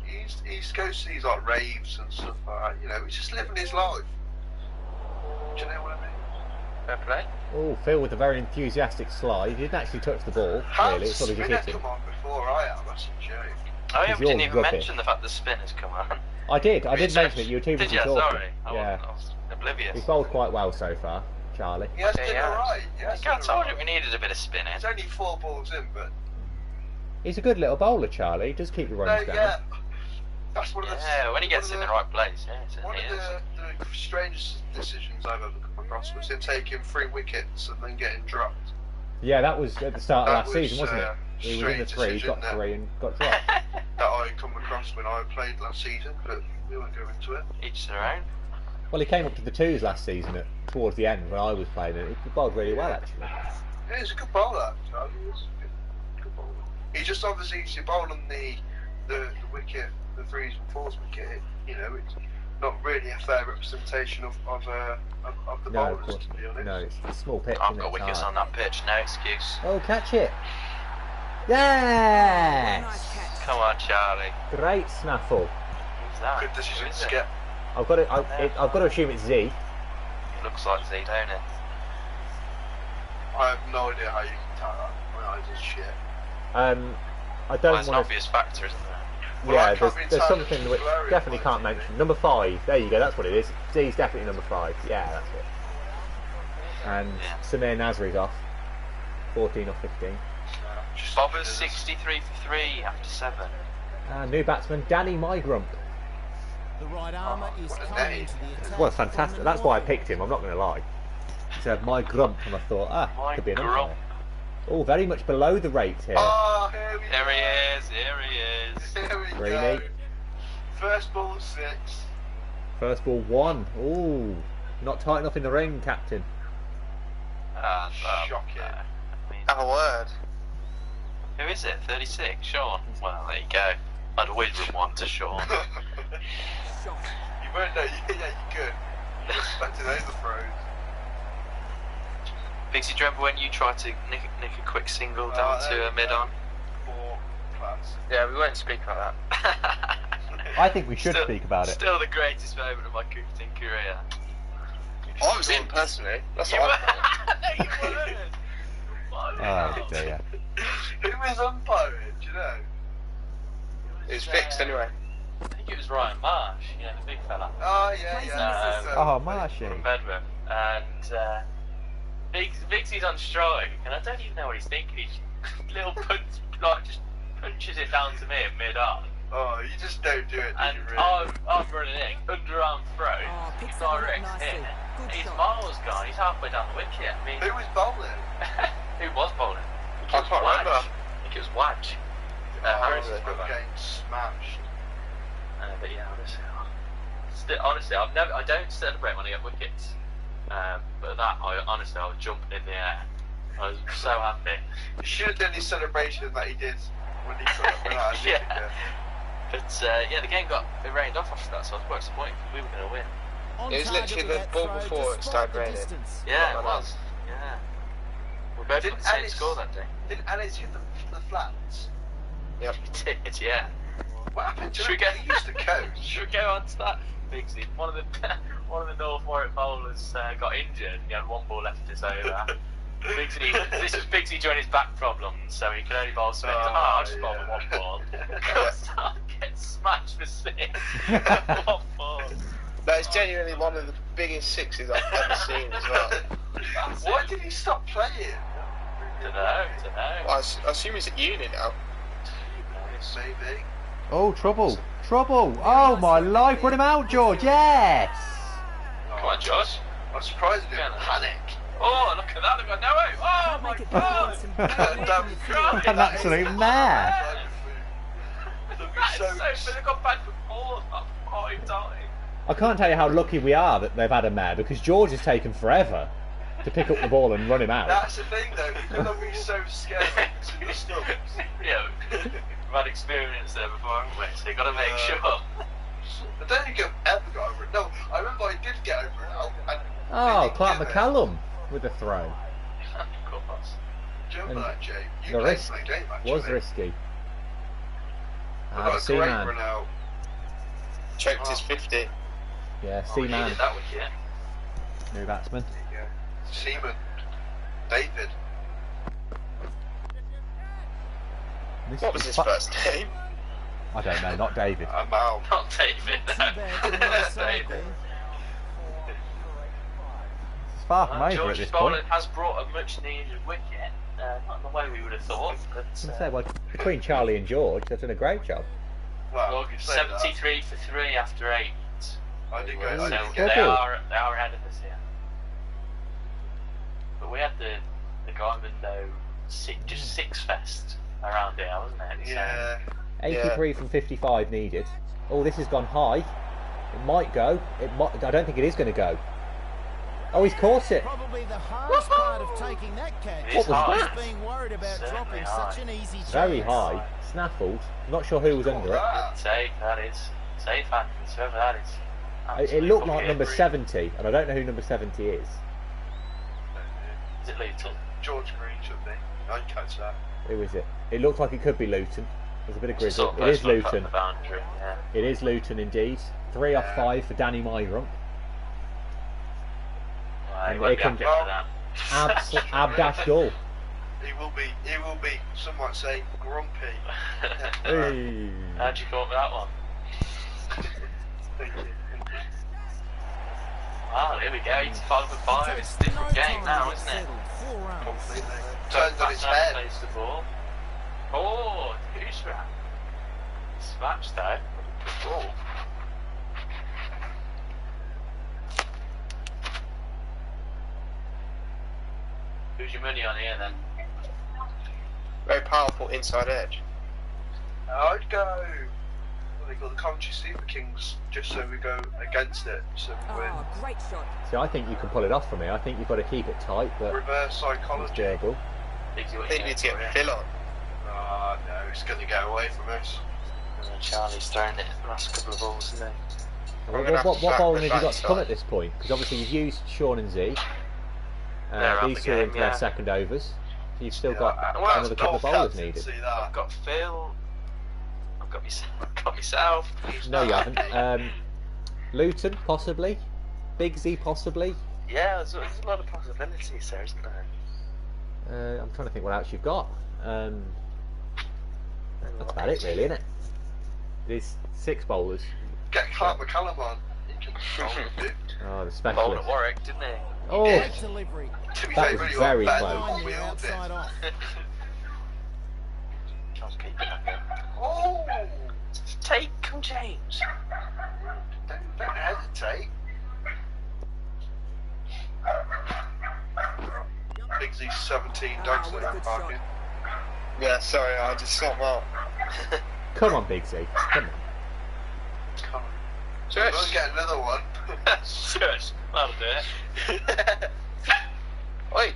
He goes to these like raves and stuff like that, you know. He's just living his life. Do you know what I mean? Fair play. Oh, Phil with a very enthusiastic slide. He didn't actually touch the ball, How's really. It's probably just Spinner hit him. come on before I have? That's a joke. Oh, yeah, Because we didn't you're even rubbish. mention the fact the spinner's come on. I did mention it. You were too Did busy you? talking. Sorry. I Yeah. was oblivious. He's bowled quite well so far, Charlie. He has Yeah, been yeah. alright. He has I been told you alright. we needed a bit of spinning. It's only 4 balls in, but He's a good little bowler, Charlie. He does keep the no, runs down. yeah. That's one of the Yeah, when he gets in one the of right place, yeah, it One certainly of is. the strangest decisions I've ever come across was him taking 3 wickets and then getting dropped. Yeah, that was at the start of That last season, was, wasn't it? He was in the strange 3, he got decision, 3 and got dropped. That I come across when I played last season, but we won't go into it. Each their own. Well, he came up to the 2s last season towards the end when I was playing it. He bowled really well, actually. Yeah, he's a good bowler, Charlie. He's a good bowler. He just obviously, if you bowl on the wicket, the 3s and 4s wicket, you know, not really a fair representation of the No, bowlers, of course. to be honest. No, it's a small pitch. I've isn't got it? wickets It's on hard. that pitch, no excuse. Oh, catch it! Nice Yes! catch. Come on, Charlie. Great snaffle. Who's that? Good decision Who is to it? skip. I've got to. I've got to assume it's Z. It looks like Z, don't it? I have no idea how you can tell that. My eyes are shit. I Well, don't there's an want to. obvious factor, isn't there? Well, I Yeah, can't really there's tell something if which it's blurry definitely or can't not. mention. Number 5. There you go. That's what it is. Z's definitely number 5. Yeah, that's it. And Yeah. Samir Nasri's off. 14 or 15. Bobber's 63 for 3 after 7. And new batsman Danny Mygrump. The right armour is what a coming name. into the attack. Well, fantastic. That's why I picked him. I'm not going to lie. He said Mygrump, and I thought, could be an Mygrump. umpire. Oh, very much below the rate here. Oh, here we There go. he is, here he is. Here we Greeny. go. First ball 6. First ball 1. Ooh, not tight enough in the ring, captain. Shocking. I mean, Have a word. who is it? 36? Sean? Well, there you go. I'd always would want to Sean. You won't know. Yeah, you could. You expected overthrows. Pixie, do you remember when you tried to nick a quick single down there to you a mid go. on? Poor class. Yeah, we won't speak like that. I think we should Still- speak about it. Still the greatest moment of my cricketing career. I was in personally. That's You what were- I thought. No, you weren't. Oh dear. Who was umpiring? Do you know? It's fixed anyway. I think it was Ryan Marsh, you know, the big fella Oh, yeah. Oh, Marshy. from Bedworth. And Bigsy's on strike, and I don't even know what he's thinking. He little just punches it down to me at mid-on. Oh, you just don't do it, do And you, really? I'm running in, underarm throw, Oh, picks that one up direct nicely. hit. Good He's shot. miles gone, he's halfway down the wicket. I mean, Who was bowling? who was bowling? I can't remember. I think it was Wadge. Harris's I'm brother. getting smashed. But yeah, honestly, I don't celebrate when I get wickets. But that, I was jumping in the air. I was so happy. You should have done his celebration that he did when he put up without a Yeah. yeah. But yeah, the game it rained off after that, so I was quite disappointed because we were going to win. On It was target literally with the that ball throw, before it despite started the raining. distance. Yeah, Like it was. Yeah. We both Didn't got the same Alice- score that day. Didn't Alex hit the flats? Yep. We did, yeah. What happened to Should we him? get- He used to coach. Should we go on to that? Bigsy, one of the North Warwick bowlers got injured. He had one ball left in his over. Bigsy, this was Bigsy during his back problems, so he could only bowl spin. I'll just bowl with one ball. Comes out, gets smashed for 6. One ball. That is genuinely one of the biggest sixes I've ever seen as well. Why did he stop playing? Dunno. I assume he's at uni now. Maybe. Oh, trouble. Trouble. Oh, my life. Run him out, George. Yes. Come on, Josh. I'm surprised he didn't Yeah. panic. Oh, look at that. They've got no way. Oh, Can't my make it God. pass and bang it in Damn the God. field. An absolute mare. That is so, but they've got back for 4, not 5 times. I can't tell you how lucky we are that they've had a mare because George has taken forever to pick up the ball and run him out. That's the thing though, you're gonna be so scared to the stumps. Yeah, we've had experience there before, haven't we? So you've got to make sure. I don't think I've ever got over it. No, I remember I did get over it. And Oh, didn't Clark give it. McCallum with the throw. Of course. Do you remember And that, Jake? You the played risk my game actually. was risky. I Ah, got the a C great man. run out. Choked his 50. Yeah, Oh, C we man. needed that wicket. New batsman. Yeah. Seaman. David. This What was is his fu- first name? I don't know, not David. I'm out. Not David. Too bad for the right side there. It's far from over at George's this bowling point. has brought a much needed wicket. Not in the way we would have thought. But, I was gonna say, well, between Charlie and George, they've done a great job. Well, you say that. 73 for 3 after 8. I did go. So I did Trouble. get they are ahead of us here. But we had the Guymondo just 6 fest around here, wasn't it? So- Yeah. 83 from 55 needed. Oh, this has gone high. It might go. It might. I don't think it is going to go. Oh, he's caught it. Probably the hardest part of taking that catch It is What was is that? being worried about Certainly dropping high. such an easy chance. Very high. Snaffled. Not sure who was under it. Ah. Safe, that is. Safe hands, whoever that is. It looked like number 70, and I don't know who number 70 is. Is it Luton? George Green should be. I'd catch that. Who is it? It looked like it could be Luton. There's a bit of grizzle. Sort of It is first one cut Luton. the boundary, yeah. It is Luton indeed. 3 off 5 for Danny Myrump. Well, And he won't it be can- happy after that. Abdash Dull. He will be, some might say, grumpy. Hey. How'd you come up with that one? Thank you. Wow, here we go. It's 5 for 5. It's a different game now, isn't it? Completely. So Turns on its Batman head. plays the ball. Oh, goose wrap. Smash though. Good ball. Who's your money on here then? Very powerful inside edge. I'd go. What they call the Coventry Super Kings, just so we go against it, so we win. Oh, great shot. See, I think you can pull it off for me. I think you've got to keep it tight, but Reverse it's psychology. Jurgle. Biggs, what I you think we need to going get for, Phil on. Ah, no, it's going to go away from us. yeah? Charlie's thrown it the last couple of balls, isn't he? What, gonna have to what back bowling the have you got to come backside. at this point? Because obviously you've used Sean and Z. They're out These the two are game, into their yeah. second overs. So you've still got well, another couple of bowlers needed. See I've that? got Phil. I've got myself. I've got myself. No, you haven't. Luton, possibly. Big Z, possibly. Yeah, there's a lot of possibilities there, isn't there? I'm trying to think what else you've got. That's about it, really, isn't it? There's 6 bowlers. Get Clark McCallum on. He can control it. Oh, the Bowled specialist. at Warwick, didn't he? Oh, Great delivery. To be That fair, was really very better than close. what we Line all did. outside off. Trying to keep it up there. Oh! Take him, James. Don't hesitate. Big Z 17 dogs what that a I'm good parking. Yeah, sorry, I just saw him out. come on, Big Z. Come on. Come on. We'll get another one. Shush. That'll do it. Oi.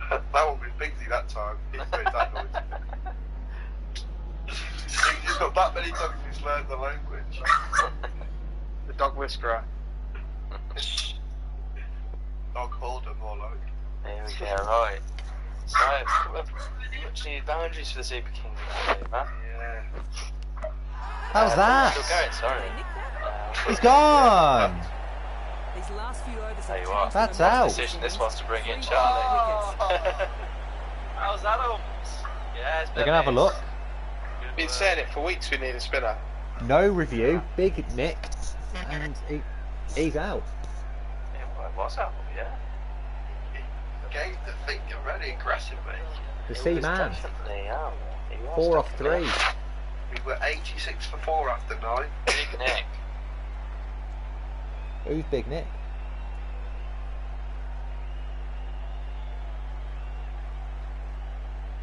That one was Big Z that time. He made that noise. He's got that many dogs he's learned the language. The dog whisperer. Dog holder, more like. There we go, right. So, much needed boundaries for the Super Kings today, man. Yeah. How's that? Still going, sorry. They nicked that. He's gone. These last few overs Tell have you what, changed That's the out. momentum. decision this was to bring in Three Charlie. wickets. How's that, Holmes? Yeah, it's They're going to have a look. Been saying it for weeks, we need a spinner. No review. Big Nick. And he's out. Yeah, well, it was out, yeah. Gave the finger very aggressively. The It C was man. definitely out. He was 4 off definitely 3. out. We were 86 for 4 after 9. Big Nick. Who's Big Nick?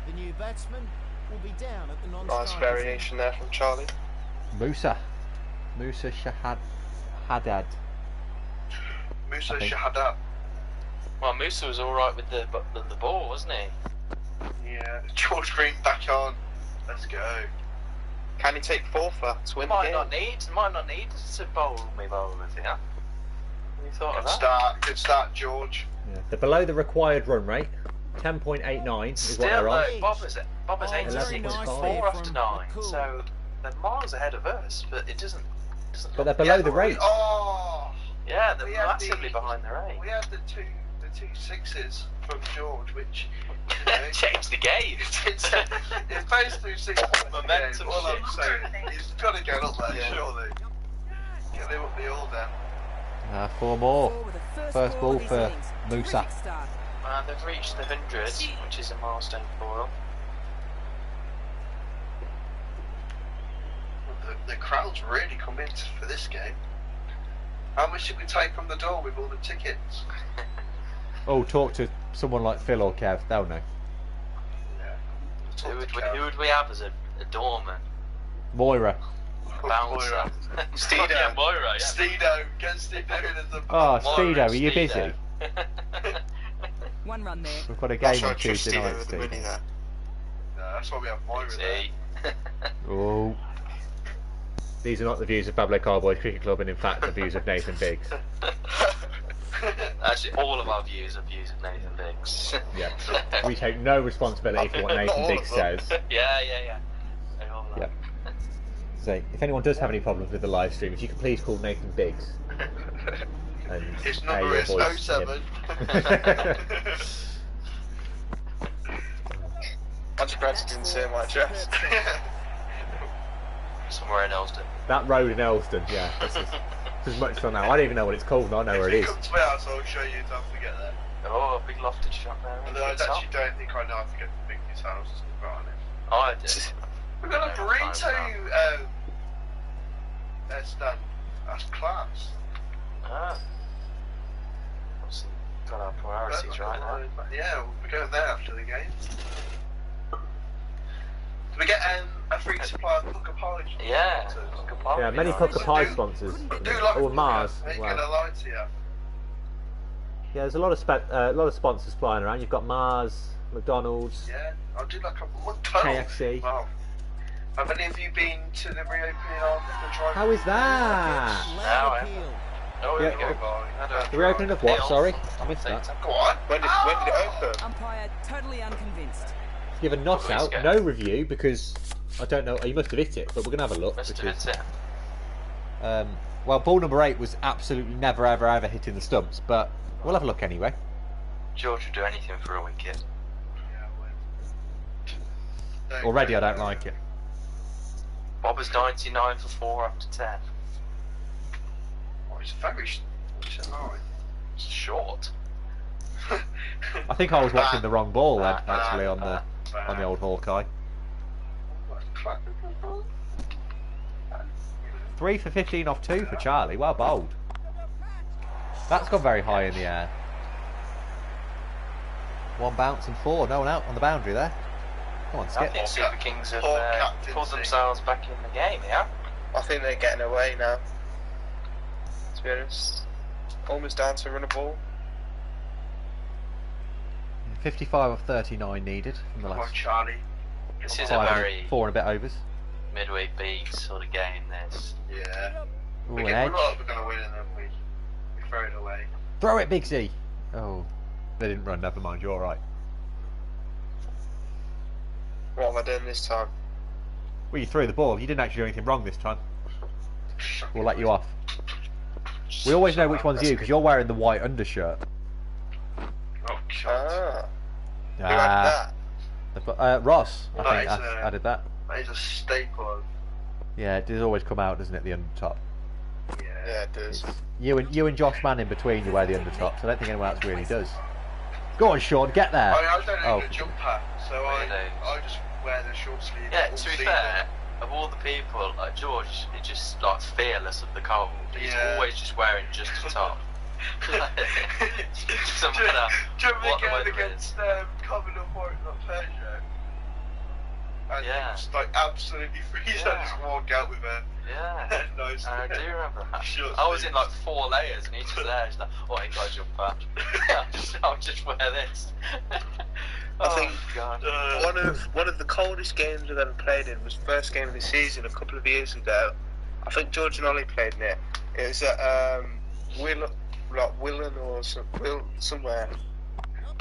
The new batsman will be down at the Nice non-striker. variation there from Charlie. Musa Haddad. Musa I think- Shahadat. Well, Musa was alright with the ball, wasn't he? Yeah. George Green back on. Let's go. Can he take 4 for to win the Might game? not need to bowl me bowlers, yeah. Have you thought of Good that? start. Good start, George. Yeah. They're below the required run rate. 10.89 is what Still, they're on. though, Bob is Oh, very 86.4 nice after from 9, McCool. so they're miles ahead of us, but it doesn't But they're look- below Yeah, the but rate. Oh! Yeah, they're we had massively the- behind the rate. We had the two 6s from George, which you know, Change the game. it's those 2 6s. Momentum All I'm shift. saying, he's got to get up there, Yeah. surely. Get him up the order. 4 more. Four with the First ball of his for innings. Musa. Terrific start. And they've reached the 100, which is a milestone for them. The crowd's really come in for this game. How much did we take from the door with all the tickets? Oh, talk to someone like Phil or Kev. They'll know. Yeah. Who would we have as a doorman? Moira. Bouncer. Steedo. Yeah, Moira, yeah. Steedo, get Steedo in as the Oh, Moira Steedo, and are you Steedo. busy? 1 run there. We've got a Not game sure on I trust Tuesday Steedo night, with the Steve. money there. No, that's why we have Moira there. See. Oh, These are not the views of Pablo Cowboys Cricket Club, and in fact the views of Nathan Biggs. Actually, all of our views are views of Nathan Biggs. Yeah. We take no responsibility for what Nathan Biggs says. Yeah. They all are. Yeah. So, if anyone does have any problems with the live stream, if you could please call Nathan Biggs. And His air number your is voice to 07. him. I'm surprised you didn't say my address. Somewhere in Elston. That road in Elston, yeah. This is as much fun now. I don't even know what it's called, and I know where it is. Come to my house, I'll show you how to get there. Oh, a big lofted shop there. Although I actually don't think I know how to get to Vicky's house, to be honest. Oh, I did. We've got a No, burrito time stand. That's class. Ah. Obviously, got our priorities right now. Yeah, we'll go there after the game. Do we get a free supply of Pucker Pie? Yeah. Yeah, many Pucker Pie sponsors. Do like Oh, Mars. I ain't Wow. gonna lie to you. Yeah, there's a lot of sponsors flying around. You've got Mars, McDonald's. Yeah, I'll do like a McDonald's. KFC. Wow. Have any of you been to the reopening of the drive? How is that? Loud appeal. Oh, Yeah, yeah, The reopening of what? Sorry, I missed that. Go on. When did it open? Umpire totally unconvinced. Give a not out, go. no review because I don't know. You must have hit it, but we're gonna have a look. Must have because, hit it. well, ball number 8 was absolutely never ever hitting the stumps, but we'll have a look anyway. George would do anything for a wicket. Already, I don't like it. Bob was 99 for 4 after 10. Oh, it's very It's short. I think I was watching the wrong ball then, actually, on the old Hawkeye. 3 for 15 off 2 for Charlie. Well bowled. That's gone very high in the air. 1 bounce and 4. No one out on the boundary there. Come on, I Skip. think Super Kings have Poor captaincy. pulled themselves back in the game, yeah? I think they're getting away now. To be honest. Almost down to run a ball. 55 of 39 needed from the Come on, last Charlie. This is a 4 very and a bit overs. midweek beat sort of game, this. Yeah. Ooh, We're an edge. going to win and then we throw it away. Throw it, Big Z. Oh, they didn't run. Never mind. You're all right. What am I doing this time? Well, you threw the ball. You didn't actually do anything wrong this time. We'll let you off. We always know which one's you because you're wearing the white undershirt. Oh, God. Ah. Who had that? Ross, I That think, is, added that. That is a staple of. Yeah, it does always come out, doesn't it? The undertop. Yeah, it does. You and Josh Mann in between. You wear the undertops. I don't think anyone else really does. Go on, Sean. Get there. I don't Oh. own a jumper, so I just wear the short sleeve. Yeah, all to be season. fair, of all the people, like George is just like fearless of the cold. He's Yeah. always just wearing just a top. Doesn't matter Do you remember what the the game weather is. against Commodore Warwick, not Persia? And Yeah. it was like absolutely freezing. I Yeah. just walk out with a Yeah. nice. I do remember that. Short I was in sleeves. like 4 layers and he's just there. He's like, oh, I ain't got a jumper. I'll just wear this. I think God. one of the coldest games I've ever played in was first game of the season a couple of years ago. I think George and Ollie played in it. It was at Willen or somewhere,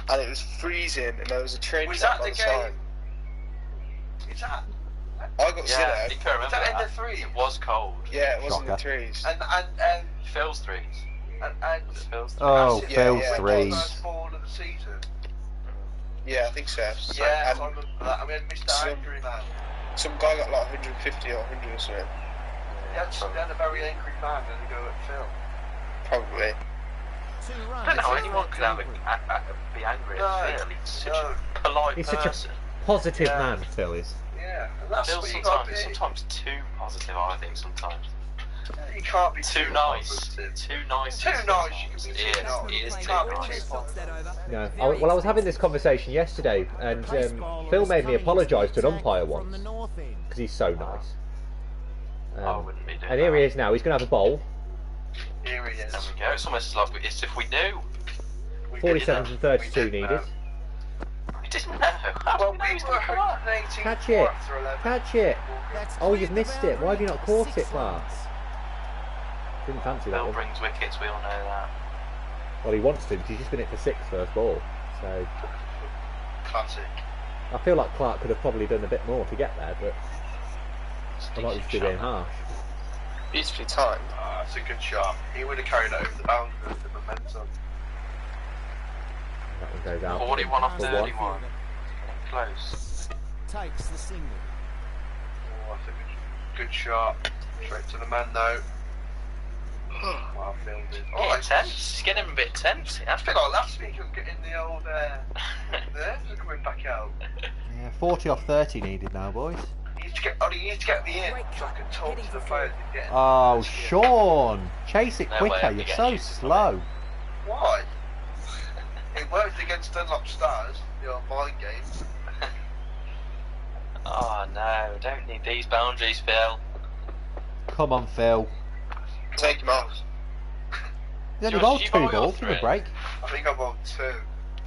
and it was freezing, and there was a train Was track that on the the side. game? Is that? I got Yeah, yeah, you can remember Was that in that. the threes? It was cold. yeah, it wasn't the Shocker. trees. And Phil's threes. Phil's threes. Oh, that's it, Phil's yeah, threes. First ball of the season. Yeah, I think so. Yeah, And I remember that. I mean, Mr. some- Angry Man. some guy got like 150 or 100 or something. They had a very angry fan and they go at Phil. Probably. 2 I runs. don't know how anyone could be angry at Phil. He's such a polite He's such a person. positive Yeah. man, Phil is. Yeah, and that's Phil's what you got to be. sometimes too positive, I think, sometimes. You can't be Too nice. positive. Too nice. Too nice, you can be He too is. nice. He is You too can't be nice. too positive. No. Well, I was having this conversation yesterday, and Phil made me apologise to an umpire From the once north end. because he's so nice. I wouldn't be doing And here he that. is now. He's going to have a bowl. Here he is. There we go. It's almost like it's if we knew. We 47 did and that. 32 We did needed. that. We didn't know. Well, We we know he's were going to come up. 118 Catch it. after 11. Catch it. That's Oh, cleared you've the missed it. Why have you not boundary caught for it, 6 Clark? runs. Didn't fancy that Phil one. brings wickets, we all know that. Well, he wants to because he's just been hit for 6 first ball. So Classic. I feel like Clark could have probably done a bit more to get there, but I might just be being harsh. Beautifully timed. That's a good shot. He would have carried it over the boundary with the momentum. That one goes out. 41 off for 31. one. Getting close. Takes the single. Oh, that's a good shot. Straight to the man though. Well fielded. Oh, Getting tense. It's getting a bit tense. I feel like last week I'm getting the old there coming back out. Yeah, 40 off 30 needed now, boys. You need to get me in so I can talk to the players and get in. Oh, Sean! Chase it No way quicker, I'm you're getting so you to slow. Why? It worked against Dunlop Stars, the old mind game. Oh no, don't need these boundaries, Phil. Come on, Phil. Take him off. He's only George, bowled did you 2 bowl your balls, give him a three? break. I think I'm on 2.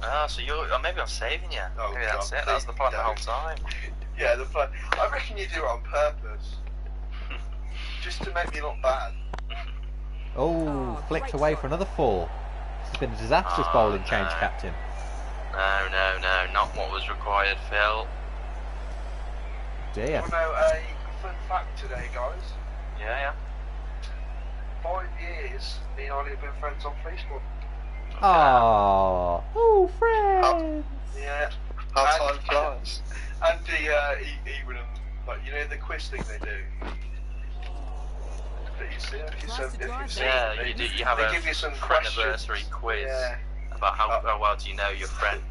Ah, so you're. Oh, maybe I'm saving you. Oh, Maybe that's God, it. That's the plan the please whole don't. time. Yeah, the play. I reckon you do it on purpose. Just to make me look bad. Oh, Oh, flicked great away shot. for another 4. This has been a disastrous Oh, bowling change, no. Captain. No, not what was required, Phil. Dear. You know a fun fact today, guys? Yeah. 5 years, me and Ollie have been friends on Facebook. Oh, oh, friends. Yeah. How And- time flies. And the even like you know the quiz thing they do. That you see, if you see, Yeah, they, you do. You have they a give you some questions. anniversary quiz Yeah. about how well do you know your friend.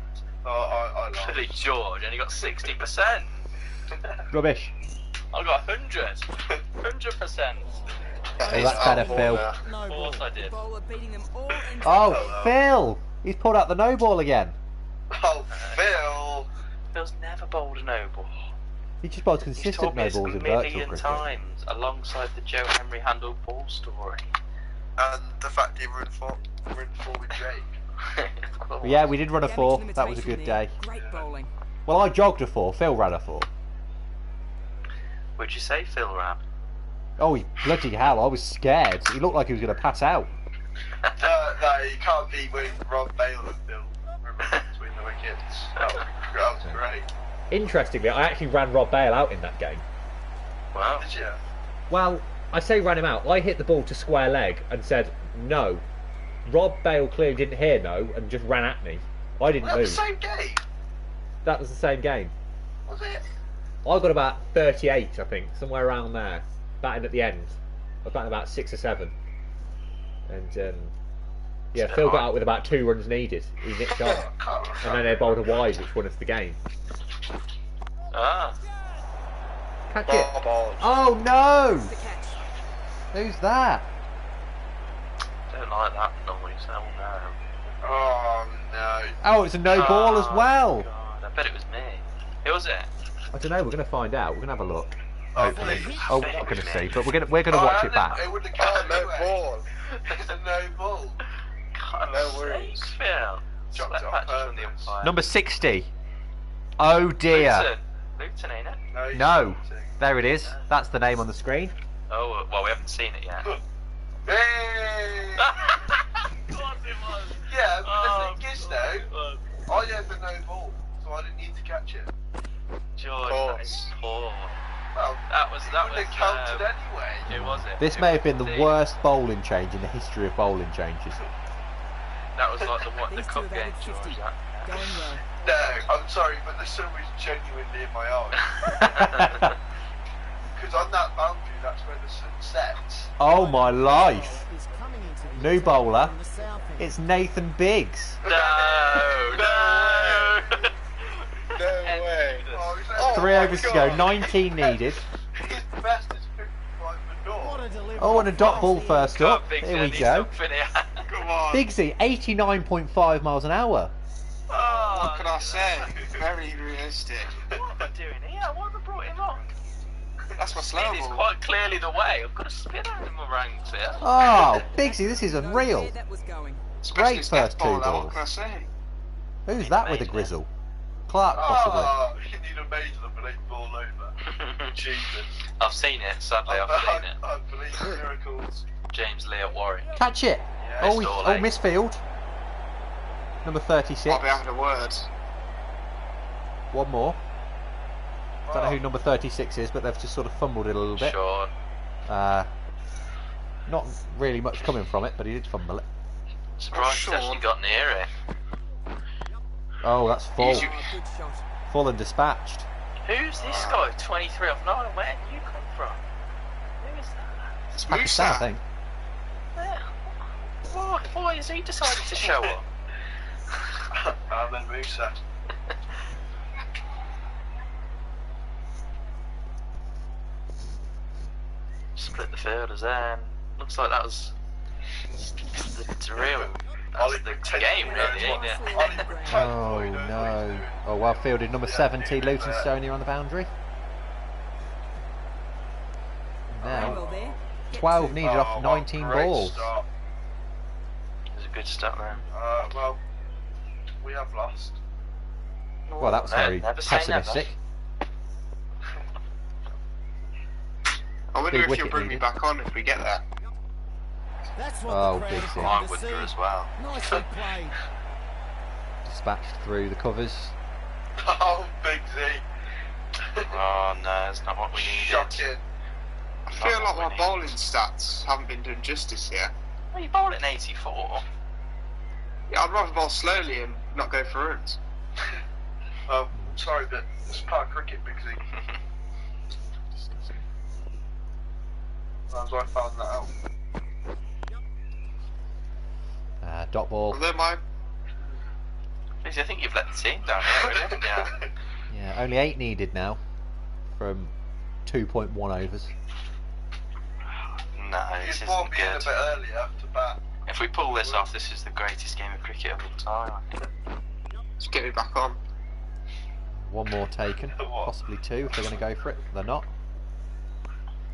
Oh, I love Bloody George, and he got 60%. Rubbish. I got 100. 100%. Oh, that's better, Phil. No Of course ball. I did. The bowler beating them all into Oh, Phil! He's pulled out the no ball again. Oh, Phil. Phil's never bowled a no ball. He just bowled He's consistent told me no this balls a in virtual million cricket. times alongside the Joe Henry handled ball story. And the fact you were in four with Jake. Of course. But yeah, we did run a damage 4. That was a limitation good there. day. Great bowling. Well, I jogged a 4. Phil ran a 4. Would you say Phil ran? Oh, bloody hell! I was scared. He looked like he was going to pass out. No, you can't beat when Rob Bale and Phil remember between the wickets. That was great. Interestingly, I actually ran Rob Bale out in that game. Wow. Did you? Well, I say ran him out. I hit the ball to square leg and said no. Rob Bale clearly didn't hear no and just ran at me. I didn't Was that the move. same game? That was the same game. Was it? I got about 38, I think, somewhere around there. Batting at the end. I was batting about 6 or 7. And yeah, It's a bit Phil got high. out with about 2 runs needed. He nicked on. And then they bowled a wide, which won us the game. Ah. Catch it. Ball. Oh no! The catch. Who's that? Don't like that noise. Oh no. Oh no. Oh, it's a no ball as well. God, I bet it was me. Who was it? I don't know. We're going to find out. We're going to have a look. Hopefully. Oh, we're not going to see, but we're going to watch it back. It wouldn't have Oh, counted no anyway. ball. It's a no ball. God, No worries. Phil. Dropped Slap it on patch from the purpose. umpire. Number 60. Oh dear. Luton. Luton, ain't it? No. he's No. shooting. There it is. That's the name on the screen. Oh, well, we haven't seen it yet. Hey! Of course it was. Yeah, but Oh, the thing is of though, course it was. I had the no ball, so I didn't need to catch it. George, that is poor. Well, That was. it wouldn't have counted anyway. It was it. This It may was have been the indeed. worst bowling change in the history of bowling changes. That was like the These two cup have game, added George. 50. That. Going well. No, I'm sorry, but the sun was genuinely in my eyes. Because on that boundary, that's where the sun sets. Oh my life. Is coming into the New attack bowler. from the south end. It's Nathan Biggs. No, no. No way. Oh, is that- Oh, 3 my overs to go, God. 19 needed. His best is 55 for What door. a delivery. Oh, and a dot ball first Come on, up. Big Here we Zed, go. he's something here. Come on. Biggsy, 89.5 miles an hour. Oh, What can I say? Very realistic. What am I doing here? What have I brought him on? That's my slow It is ball. quite clearly the way. I've got a spinner in my ranks here. Oh, Biggsy, this is Don't unreal. care that was going. Especially Great first death ball, two now, balls. What can I say? Who's that with a grizzle? Clark, possibly. Oh, you need a major up an 8-ball over. Jesus. I've seen it, sadly, I've seen it. I believe in miracles. James Lee at Warwick. Catch it! Yeah, Oh, Stall, oh, eh? misfield. Number 36. I'll be having a word. One more. Don't know who number 36 is, but they've just sort of fumbled it a little bit. Sean. Not really much coming from it, but he did fumble it. Surprised Sean. he actually got near it. Oh, that's full. Easy. Oh, good shot. Full and dispatched. Who's this guy? 23 off 9. Where did you come from? Who is that? It's Pakistan, I think. Why has he decided to show up? And then Musa. Split the fielders there. And looks like that was the real the game, really, ain't it? Oh no. Oh, well fielded. Number 70, Luton Stonier on the boundary. Now, Well there. 12 needed off 19 balls. Start. It was a good start there. Well, we have lost. Well, that was No, very never say never. pessimistic. I wonder Big if you'll wicket bring me needed. back on if we get that. That's what Oh, the crowd big have hit. come I to would see. do as well. Nicely played. Dispatched through the covers. Oh, Big Z. Oh no, that's not what we needed. Shocking. I feel like my bowling stats haven't been doing justice here. Well, you bowled at an 84. Yeah, I'd rather bowl slowly and not go for runs. Sorry, but it's part of cricket, Big Z. That's why I found that out. Dot ball. Although my I think you've let the team down here, really, haven't you? Yeah, only 8 needed now from 2.1 overs. No, this You brought isn't me in a good. bit earlier to bat. If we pull this off, this is the greatest game of cricket of all time. I think. just get me back on. One more taken, What? possibly 2 if they're going to go for it. They're not.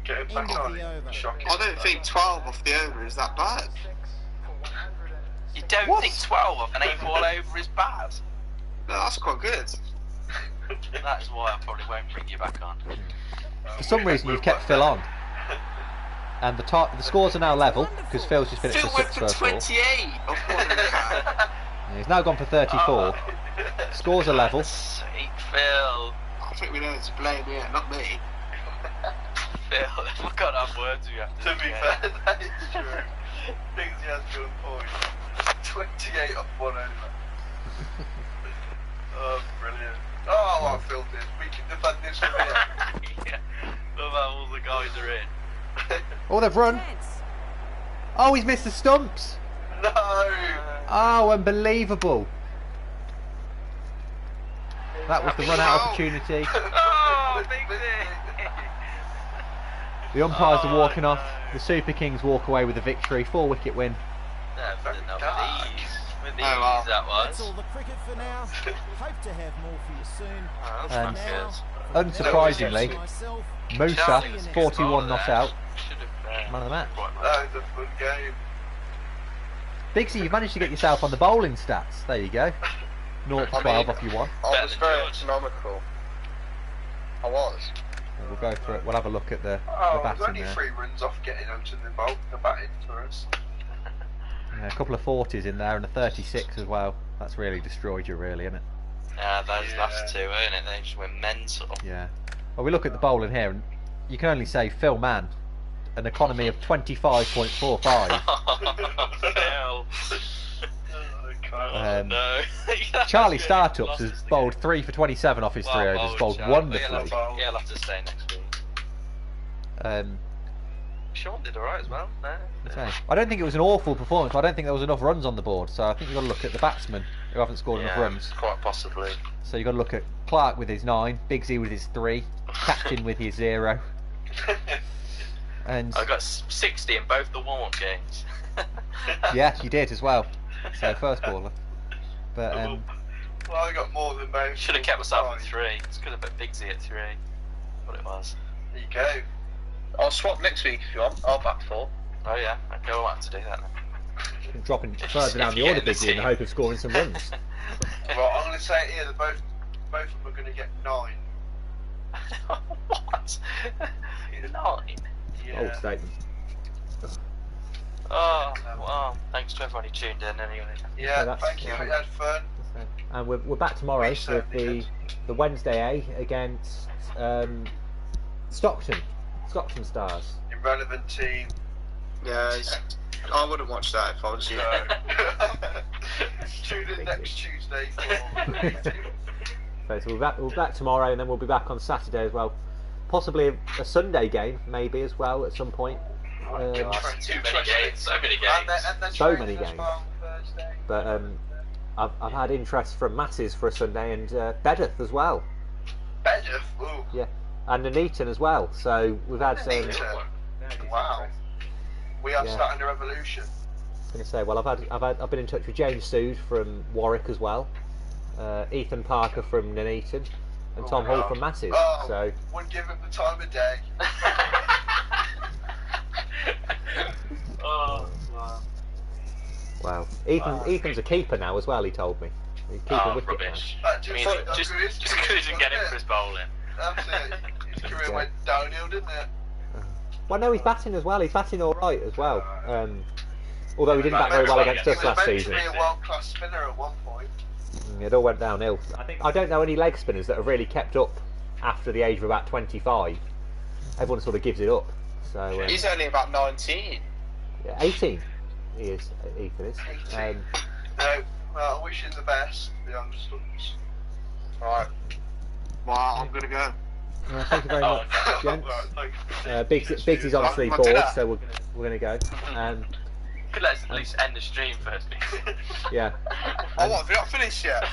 Get him End back of on. the over. Shocking. I don't think 12 off the over is that bad. You don't What? think 12 off an 8-ball over is bad? No, that's quite good. That is why I probably won't bring you back on. For some reason, you've kept Phil on. And the scores are now level because Phil's just finished Phil for went 6 for first ball. 28 off one over. Yeah, he's now gone for 34. Scores are level. Sweet Phil. I think we know to blame here, not me. Phil, we've got to have words we have to To be say. fair, that is true. Big Z has good point. 28 off 1 over. Oh, brilliant. Oh, I feel this. We can defend this from here. Yeah. Love how all the guys are in. Oh, they've run. Chance. Oh, he's missed the stumps. No! Oh, unbelievable. That was the run out opportunity. Oh, big thing. The umpires Oh, are walking off. no. The Super Kings walk away with a victory. 4-wicket win. No, but enough dark. with these. With these, Oh, well. that That's was. all the cricket for now. Hope to have more for you soon. Oh, that's Um, not Now, good. Unsurprisingly, myself, Musa, Charlie's 41 not there. out. Should have, Man of the match. That is a fun game. Bigsy, you've managed to get yourself on the bowling stats. There you go. 0 to 12 off you one. I Better was than very George. economical. I was. We'll go through it. We'll have a look at the Oh, there's batting only there. 3 runs off getting onto the bowl, the batting for us. Yeah, a couple of 40s in there and a 36 as well. That's really destroyed you, really, isn't it? Yeah, those Yeah. last two, weren't it? They just went mental. Yeah. Well, we look at the bowling here, and you can only say Phil Mann, an economy of 25.45. Phil. No. Charlie Startups has bowled 3 for 27 off his 3 overs. He's bowled wonderfully. Yeah, I'll have to stay next week. Sean did alright as well. No. Okay. I don't think it was an awful performance. I don't think there was enough runs on the board, so I think you've got to look at the batsmen who haven't scored enough runs. Quite possibly. So you've got to look at Clark with his 9, Bigsy with his 3, Captain with his 0, and I got 60 in both the warm-up games. yeah, you did as well. So first baller, but Well, I got more than both. Should have kept myself at 3. It's because I put Bigsy at 3. What it was. There you go. I'll swap next week if you want. I'll bat 4. Oh yeah, okay, we'll have to do that then. dropping If further you down the get order, in the Bigsy, in the team. hope of scoring some runs. Well, I'm going to say it here, they're both both of them are going to get 9. What? 9? Yeah. Old statement. Oh, well, thanks to everyone who tuned in anyway. Yeah, that's- thank you. We had fun. And we're back tomorrow We with certainly the Wednesday A against Stockton Stars. Irrelevant team. Yeah, I wouldn't watch that if I was you. No. Tune in next Tuesday for So we'll be back tomorrow, and then we'll be back on Saturday as well. Possibly a Sunday game, maybe as well at some point. Too many games, so many games. and then So training many as games. well Thursday. But I've had interest from Masses for a Sunday and Bedith as well. Bedith, ooh. Yeah, and Nuneaton as well. So we've had some. Nuneaton. Wow. We are Yeah. starting a revolution. I was going to say, well, I've been in touch with James Sood from Warwick as well, Ethan Parker from Nuneaton, and Tom Hall from Masses. Oh, So wouldn't give him the time of day. Oh, wow. wow, Ethan's a keeper now as well. He told me. He's keeping Oh, wicket now. rubbish. That I mean, that's just who he is, because he didn't get in wasn't for it? his bowling. That's it. His career Yeah. went downhill, didn't it? Well, no, he's batting as well. He's batting all right as well. Although he didn't bat very well against He us was last meant season. to be a world-class spinner at one point. It all went downhill. I don't know any leg spinners that have really kept up after the age of about 25. Everyone sort of gives it up. So He's only about 19. yeah, 18. He is. Ethan is. 18. No, well, I wish him the best, the youngsters. Right. Well, I'm gonna go. Thank you very much, gents. Right, thank you. Biggsy's obviously I'll do bored, that. so we're gonna go. Could let us at least end the stream first, please. Yeah. Oh, what? Have you not finished yet?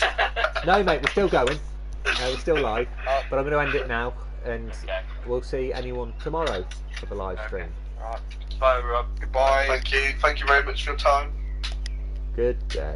No, mate, we're still going. We're still live, Oh. but I'm going to end it now, and Okay. we'll see anyone tomorrow for the live stream. Right. Bye, Rob. Goodbye. Thank you very much for your time. Good day.